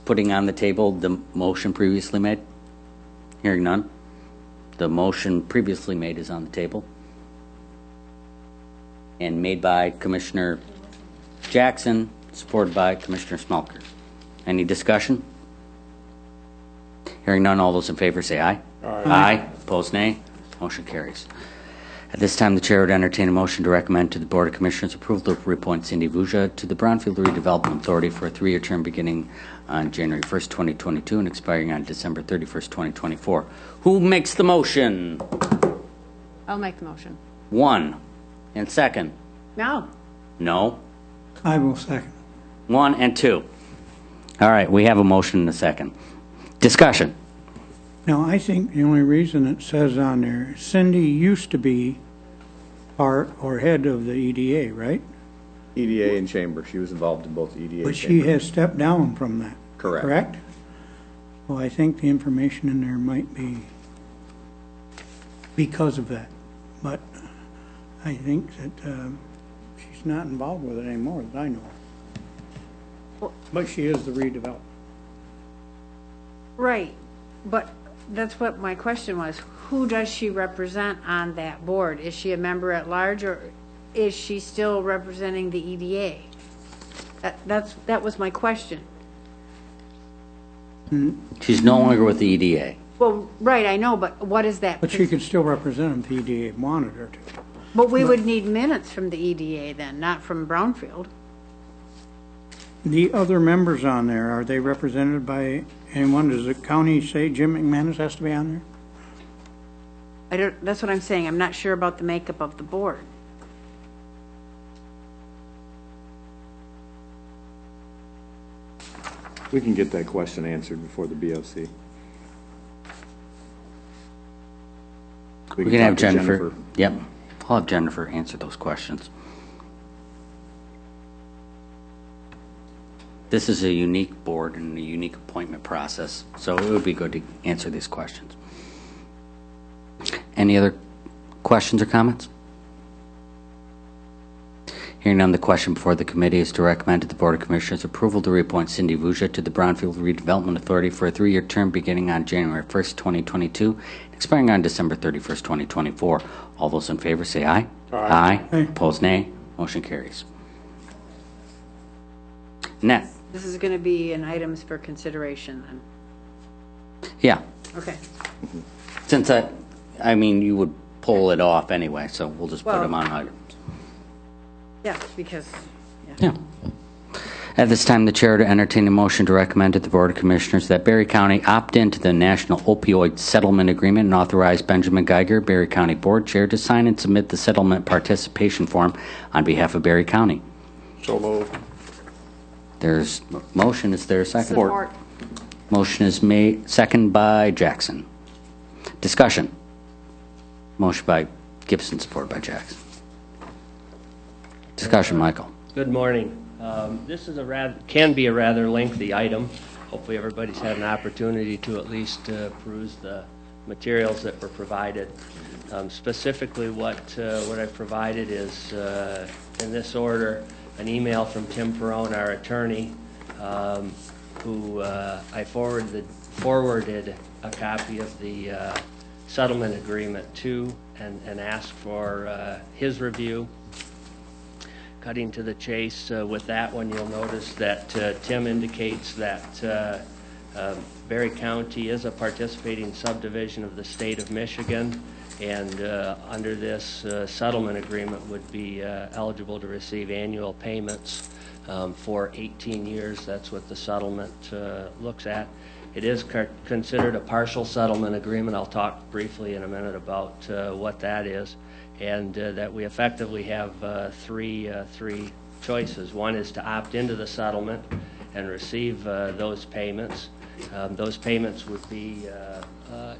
Speaker 1: putting on the table the motion previously made? Hearing none. The motion previously made is on the table and made by Commissioner Jackson, supported by Commissioner Smelker. Any discussion? Hearing none, all those in favor say aye. Aye. Opposed, nay. Motion carries. At this time, the chair would entertain a motion to recommend to the Board of Commissioners approval to reappoint Cindy Vuja to the Brownfield Redevelopment Authority for a 3-year term beginning on January 1st, 2022 and expiring on December 31st, 2024. Who makes the motion?
Speaker 9: I'll make the motion.
Speaker 1: 1. And second?
Speaker 4: No.
Speaker 1: No.
Speaker 2: I will second.
Speaker 1: 1 and 2. All right, we have a motion and a second. Discussion.
Speaker 2: Now, I think the only reason it says on there, Cindy used to be part or head of the EDA, right?
Speaker 3: EDA and Chamber. She was involved in both EDA and
Speaker 2: But she
Speaker 3: Chamber.
Speaker 2: has stepped down from that.
Speaker 3: Correct.
Speaker 2: Correct? Well, I think the information in there might be because of that. But I think that she's not involved with it anymore, that I know of. But she is the redevelopment.
Speaker 4: Right, but that's what my question was. Who does she represent on that board? Is she a member at large, or is she still representing the EDA? That was my question.
Speaker 1: She's no longer with the EDA.
Speaker 4: Well, right, I know, but what is that?
Speaker 2: But she could still represent them if the EDA wanted her to.
Speaker 4: But we would need minutes from the EDA then, not from Brownfield.
Speaker 2: The other members on there, are they represented by anyone? Does the county say Jim McManus has to be on there?
Speaker 4: That's what I'm saying. I'm not sure about the makeup of the board.
Speaker 3: We can get that question answered before the BOC.
Speaker 1: We can have Jennifer. Yep. I'll have Jennifer answer those questions. This is a unique board and a unique appointment process, so it would be good to answer these questions. Any other questions or comments? Hearing none, the question before the committee is to recommend to the Board of Commissioners approval to reappoint Cindy Vuja to the Brownfield Redevelopment Authority for a 3-year term beginning on January 1st, 2022, and expiring on December 31st, 2024. All those in favor say aye. Aye. Opposed, nay. Motion carries. Next.
Speaker 4: This is going to be an items for consideration then.
Speaker 1: Yeah.
Speaker 4: Okay.
Speaker 1: Since I mean, you would pull it off anyway, so we'll just put
Speaker 4: Well-
Speaker 1: them on items.
Speaker 4: Yeah, because,
Speaker 1: Yeah. At this time, the chair to entertain a motion to recommend to the Board of Commissioners that Berry County opt into the National Opioid Settlement Agreement and authorize Benjamin Geiger, Berry County Board Chair, to sign and submit the settlement participation form on behalf of Berry County.
Speaker 13: So moved.
Speaker 1: There's motion. Is there a second?
Speaker 9: Support.
Speaker 1: Motion is made, second by Jackson. Discussion. Motion by Gibson, supported by Jackson. Discussion, Michael.
Speaker 15: Good morning. This is can be a rather lengthy item. Hopefully everybody's had an opportunity to at least peruse the materials that were provided. Specifically what I've provided is, in this order, an email from Tim Perrone, our attorney, who I forwarded a copy of the settlement agreement to and asked for his review. Cutting to the chase with that one, you'll notice that Tim indicates that Berry County is a participating subdivision of the state of Michigan, and under this settlement agreement would be eligible to receive annual payments for 18 years. That's what the settlement looks at. It is considered a partial settlement agreement. I'll talk briefly in a minute about what that is, and that we effectively have three choices. One is to opt into the settlement and receive those payments. Those payments would be,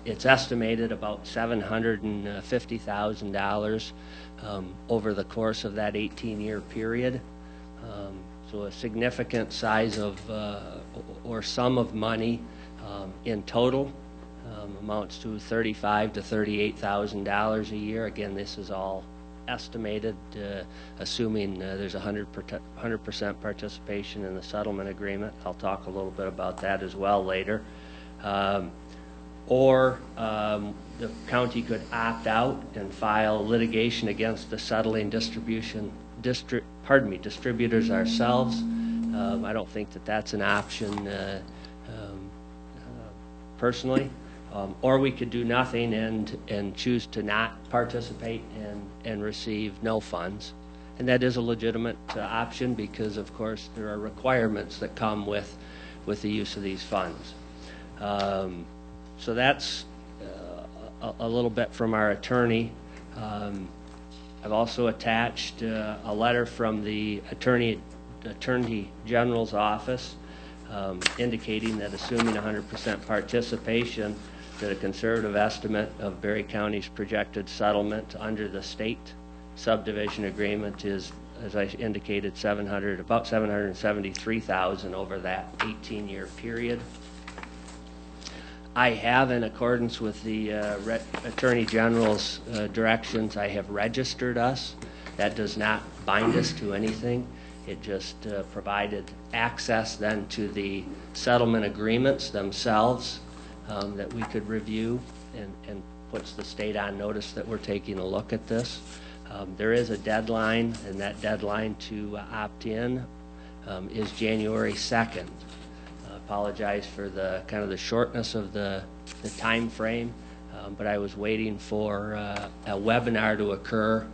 Speaker 15: it's estimated about $750,000 over the course of that 18-year period. So a significant size of, or sum of money in total amounts to $35,000 to $38,000 a year. Again, this is all estimated, assuming there's 100% participation in the settlement agreement. I'll talk a little bit about that as well later. Or the county could opt out and file litigation against the settling distributors ourselves. I don't think that that's an option personally. Or we could do nothing and choose to not participate and receive no funds. And that is a legitimate option because, of course, there are requirements that come with the use of these funds. So that's a little bit from our attorney. I've also attached a letter from the Attorney General's office indicating that assuming 100% participation, that a conservative estimate of Berry County's projected settlement under the state subdivision agreement is, as I indicated, about $773,000 over that 18-year period. I have, in accordance with the Attorney General's directions, I have registered us. That does not bind us to anything. It just provided access then to the settlement agreements themselves that we could review, and puts the state on notice that we're taking a look at this. There is a deadline, and that deadline to opt in is January 2nd. Apologize for the kind of the shortness of the time frame, but I was waiting for a webinar to occur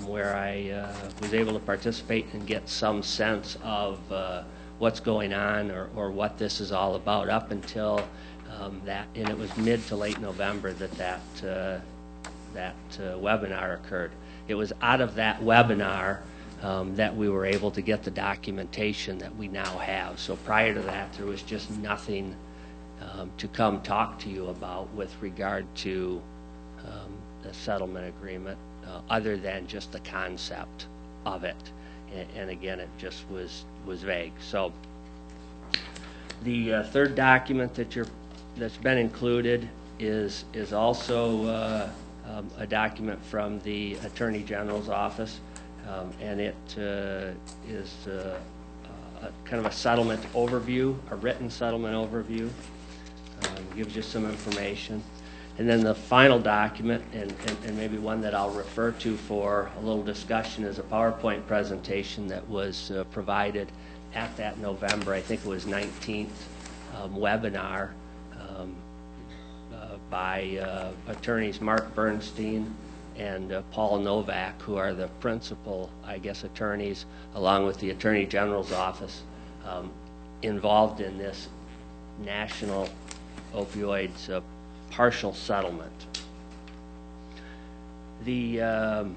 Speaker 15: where I was able to participate and get some sense of what's going on or what this is all about up until that, and it was mid to late November that webinar occurred. It was out of that webinar that we were able to get the documentation that we now have. So prior to that, there was just nothing to come talk to you about with regard to the settlement agreement, other than just the concept of it. And again, it just was vague. So the third document that's been included is also a document from the Attorney General's office. And it is kind of a settlement overview, a written settlement overview. Gives you some information. And then the final document, and maybe one that I'll refer to for a little discussion, is a PowerPoint presentation that was provided at that November, I think it was 19th, webinar by attorneys Mark Bernstein and Paul Novak, who are the principal, I guess, attorneys, along with the Attorney General's office, involved in this national opioids partial settlement. The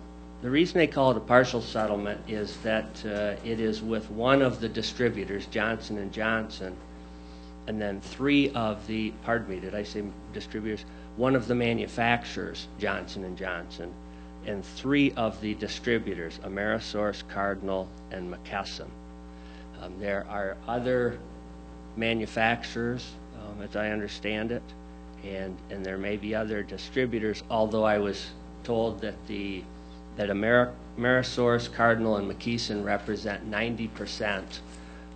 Speaker 15: reason they call it a partial settlement is that it is with one of the distributors, Johnson & Johnson, and then three of the, pardon me, did I say distributors? One of the manufacturers, Johnson & Johnson, and three of the distributors, Amerisource, Cardinal, and McKesson. There are other manufacturers, as I understand it, and there may be other distributors, although I was told that Amerisource, Cardinal, and McKesson represent 90%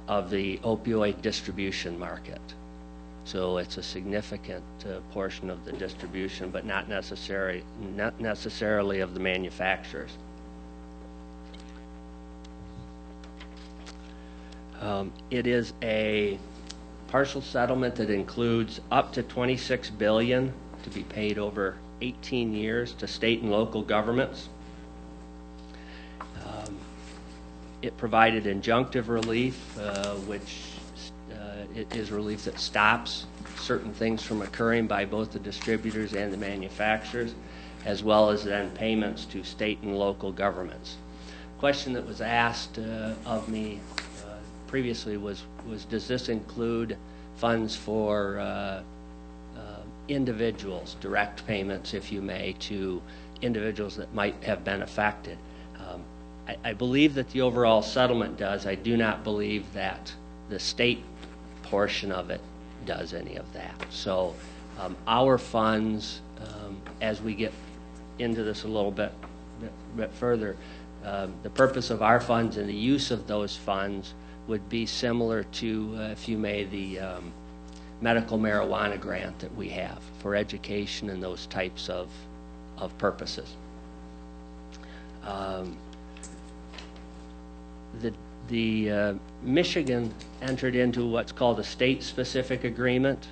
Speaker 15: of the opioid distribution market. So it's a significant portion of the distribution, but not necessarily of the manufacturers. It is a partial settlement that includes up to $26 billion to be paid over 18 years to state and local governments. It provided injunctive relief, which it is relief that stops certain things from occurring by both the distributors and the manufacturers, as well as then payments to state and local governments. Question that was asked of me previously was does this include funds for individuals, direct payments, if you may, to individuals that might have been affected? I believe that the overall settlement does. I do not believe that the state portion of it does any of that. So our funds, as we get into this a little bit further, the purpose of our funds and the use of those funds would be similar to, if you may, the medical marijuana grant that we have for education and those types of purposes. The Michigan entered into what's called a state-specific agreement.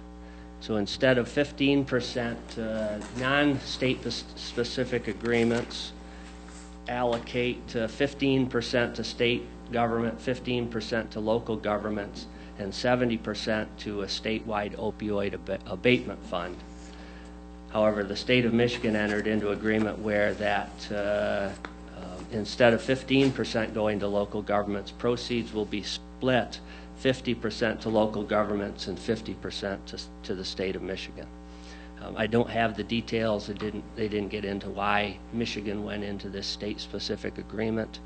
Speaker 15: So instead of 15% non-state specific agreements allocate 15% to state government, 15% to local governments, and 70% to a statewide opioid abatement fund. However, the state of Michigan entered into agreement where that instead of 15% going to local governments, proceeds will be split 50% to local governments and 50% to the state of Michigan. I don't have the details. They didn't get into why Michigan went into this state-specific agreement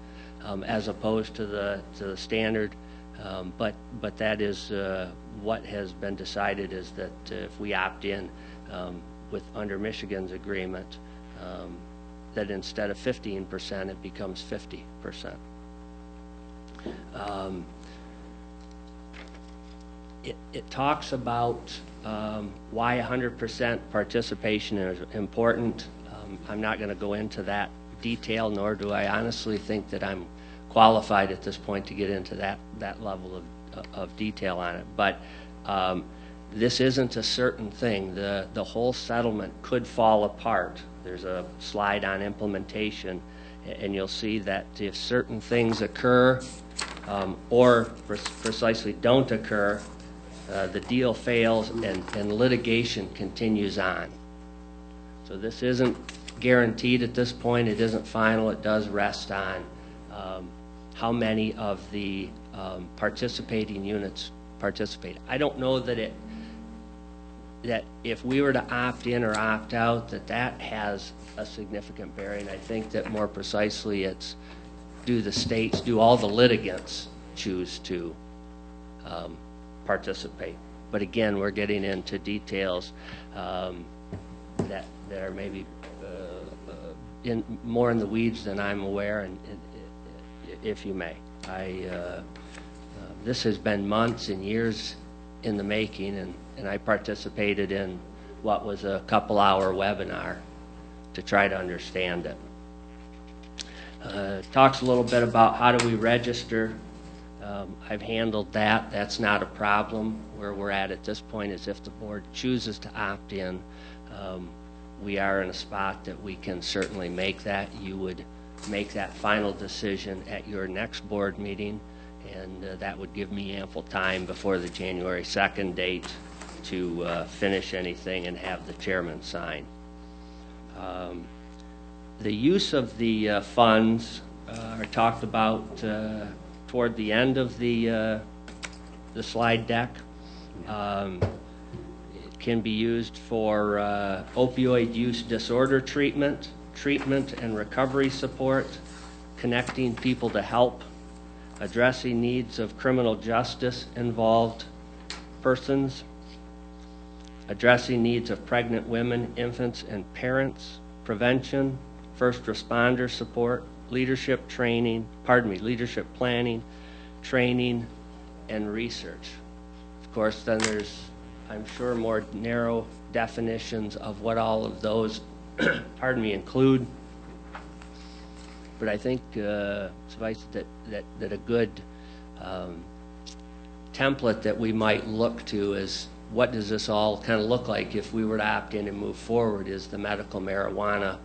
Speaker 15: as opposed to the standard. But that is what has been decided, is that if we opt in under Michigan's agreement, that instead of 15%, it becomes 50%. It talks about why 100% participation is important. I'm not going to go into that detail, nor do I honestly think that I'm qualified at this point to get into that level of detail on it. But this isn't a certain thing. The whole settlement could fall apart. There's a slide on implementation, and you'll see that if certain things occur or precisely don't occur, the deal fails and litigation continues on. So this isn't guaranteed at this point. It isn't final. It does rest on how many of the participating units participate. I don't know that if we were to opt in or opt out, that has a significant bearing. I think that more precisely it's do all the litigants choose to participate? But again, we're getting into details that are maybe more in the weeds than I'm aware, and if you may. This has been months and years in the making, and I participated in what was a couple-hour webinar to try to understand it. Talks a little bit about how do we register. I've handled that. That's not a problem. Where we're at this point is if the board chooses to opt in, we are in a spot that we can certainly make that. You would make that final decision at your next board meeting, and that would give me ample time before the January 2nd date to finish anything and have the chairman sign. The use of the funds are talked about toward the end of the slide deck. It can be used for opioid use disorder treatment and recovery support, connecting people to help, addressing needs of criminal justice involved persons, addressing needs of pregnant women, infants, and parents, prevention, first responder support, leadership planning, training, and research. Of course, then there's, I'm sure, more narrow definitions of what all of those, pardon me, include. But I think suffice that a good template that we might look to is, what does this all kind of look like if we were to opt in and move forward, is the medical marijuana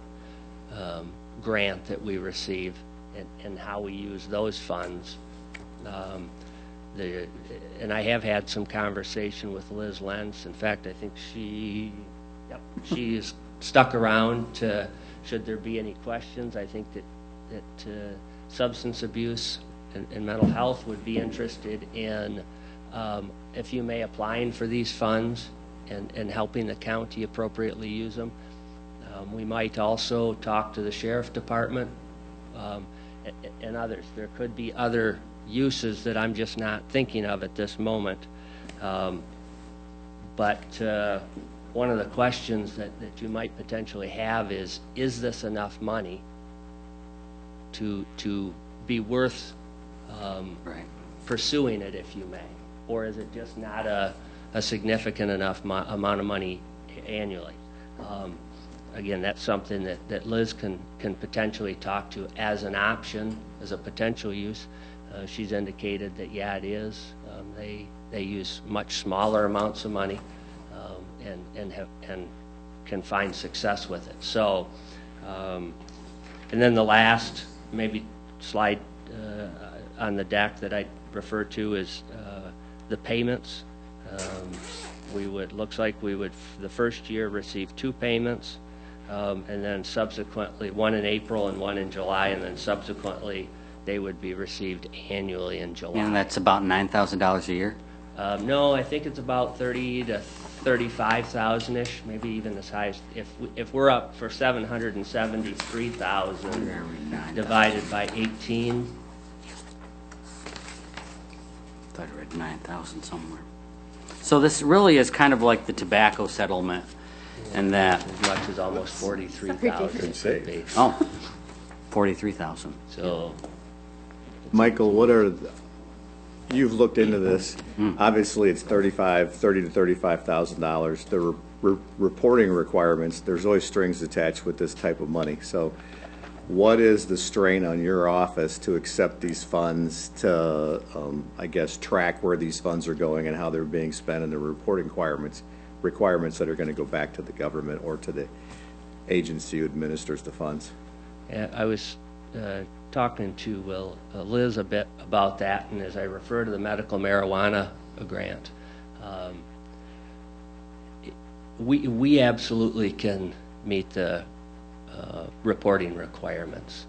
Speaker 15: grant that we receive, and how we use those funds. And I have had some conversation with Liz Lentz. In fact, I think she is stuck around to, should there be any questions. I think that substance abuse and mental health would be interested in, if you may, applying for these funds and helping the county appropriately use them. We might also talk to the sheriff department and others. There could be other uses that I'm just not thinking of at this moment. But one of the questions that you might potentially have is this enough money to be worth pursuing it, if you may? Or is it just not a significant enough amount of money annually? Again, that's something that Liz can potentially talk to as an option, as a potential use. She's indicated that, yeah, it is. They use much smaller amounts of money and can find success with it. So, and then the last maybe slide on the deck that I refer to is the payments. Looks like we would, the first year, receive 2 payments, and then subsequently, one in April and one in July, and then subsequently they would be received annually in July.
Speaker 1: And that's about $9,000 a year?
Speaker 15: No, I think it's about 30 to 35,000-ish, maybe even as high as, if we're up for 773,000 divided by 18.
Speaker 1: I thought I read 9,000 somewhere. So this really is kind of like the tobacco settlement, and that
Speaker 15: as much as almost 43,000.
Speaker 1: Oh, 43,000.
Speaker 15: So,
Speaker 3: Michael, you've looked into this. Obviously, it's $30 to $35,000. The reporting requirements, there's always strings attached with this type of money. So what is the strain on your office to accept these funds, to, I guess, track where these funds are going and how they're being spent, and the reporting requirements that are going to go back to the government or to the agency who administers the funds?
Speaker 15: I was talking to Liz a bit about that, and as I refer to the medical marijuana grant, we absolutely can meet the reporting requirements.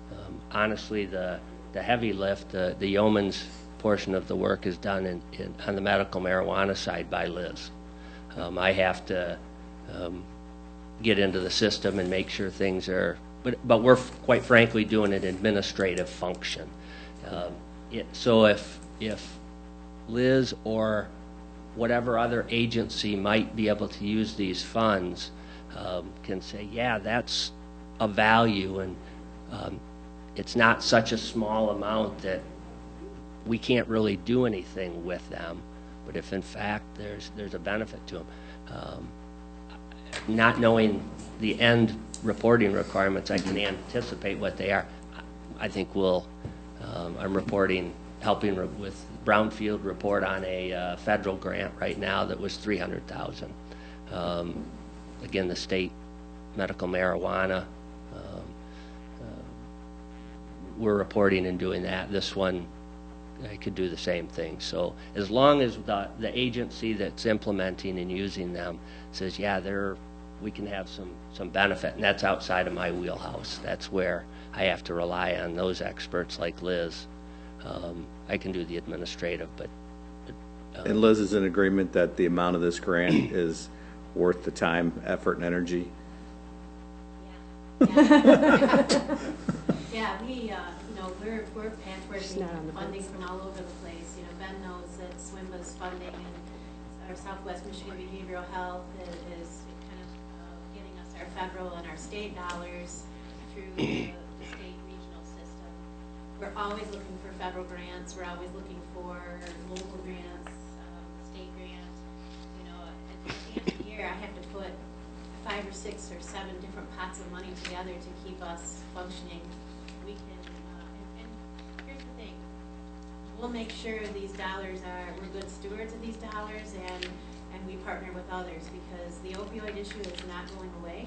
Speaker 15: Honestly, the heavy lift, the yeoman's portion of the work is done on the medical marijuana side by Liz. I have to get into the system and make sure things are, but we're quite frankly doing an administrative function. So if Liz or whatever other agency might be able to use these funds can say, yeah, that's a value, and it's not such a small amount that we can't really do anything with them. But if in fact there's a benefit to them, not knowing the end reporting requirements, I can anticipate what they are. I think I'm helping with Brownfield report on a federal grant right now that was $300,000. Again, the state medical marijuana, we're reporting and doing that. This one, I could do the same thing. So as long as the agency that's implementing and using them says, yeah, we can have some benefit, and that's outside of my wheelhouse. That's where I have to rely on those experts like Liz. I can do the administrative, but
Speaker 3: and Liz is in agreement that the amount of this grant is worth the time, effort, and energy?
Speaker 8: Yeah, we're patchworking funding from all over the place. Ben knows that SWIMBA's funding and our Southwest Michigan Behavioral Health is kind of getting us our federal and our state dollars through the state regional system. We're we're always looking for federal grants, we're always looking for local grants, state grants. You know, at the end of the year, I have to put 5 or 6 or 7 different pots of money together to keep us functioning. We can, and here's the thing, we'll make sure these dollars we're good stewards of these dollars, and we partner with others, because the opioid issue is not going away.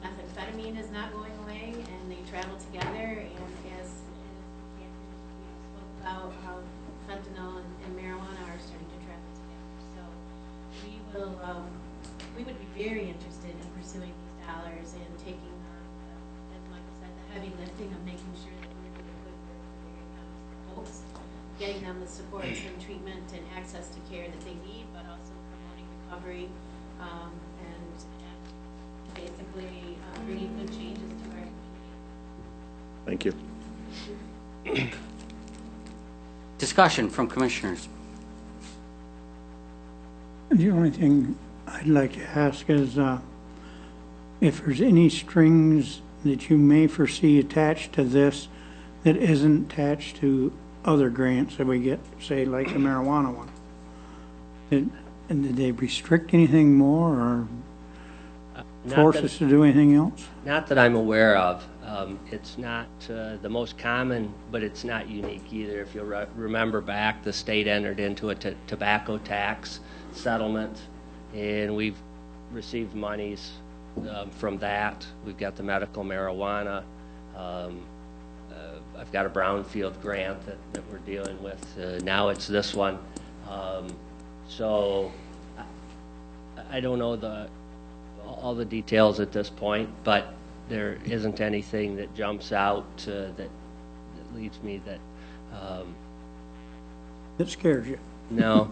Speaker 8: Methamphetamine is not going away, and they travel together, and as we spoke about how fentanyl and marijuana are starting to travel together. So we would be very interested in pursuing these dollars and taking, as Michael said, the heavy lifting of making sure that we're doing good work for Berry County folks, getting them the supports and treatment and access to care that they need, but also promoting recovery, and basically bringing good changes to our community.
Speaker 3: Thank you.
Speaker 1: Discussion from commissioners.
Speaker 2: The only thing I'd like to ask is if there's any strings that you may foresee attached to this that isn't attached to other grants that we get, say like the marijuana one. And did they restrict anything more, or force us to do anything else?
Speaker 15: Not that I'm aware of. It's not the most common, but it's not unique either. If you'll remember back, the state entered into a tobacco tax settlement, and we've received monies from that. We've got the medical marijuana. I've got a brownfield grant that we're dealing with. Now it's this one. So I don't know all the details at this point, but there isn't anything that jumps out that leads me that
Speaker 2: That scares you?
Speaker 15: No.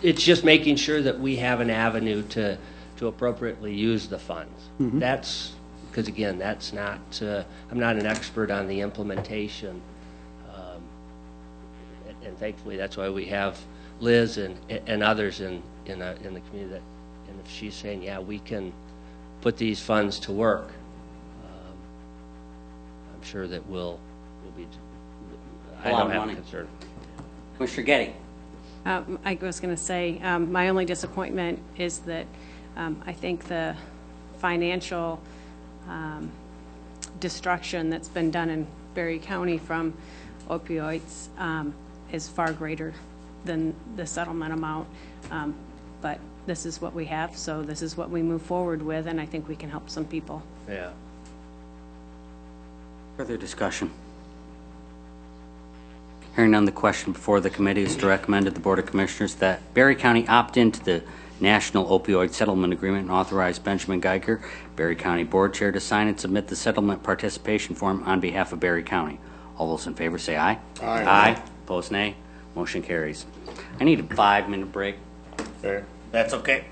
Speaker 15: It's just making sure that we have an avenue to appropriately use the funds.
Speaker 2: Mhm.
Speaker 15: That's because, again, that's not I'm not an expert on the implementation, and thankfully that's why we have Liz and others in the community that, and if she's saying, yeah, we can put these funds to work, I'm sure that we'll be. I don't have a concern.
Speaker 1: Commissioner Getty.
Speaker 9: I was going to say, my only disappointment is that I think the financial destruction that's been done in Berry County from opioids is far greater than the settlement amount. But this is what we have, so this is what we move forward with, and I think we can help some people.
Speaker 15: Yeah.
Speaker 1: Further discussion? Hearing none, the question before the committee is to recommend to the Board of Commissioners that Berry County opt into the National Opioid Settlement Agreement and authorize Benjamin Geiger, Berry County Board Chair, to sign and submit the settlement participation form on behalf of Berry County. All those in favor say aye.
Speaker 13: Aye.
Speaker 1: Aye. Opposed, nay. Motion carries. I need a 5-minute break.
Speaker 13: Okay.
Speaker 1: That's okay.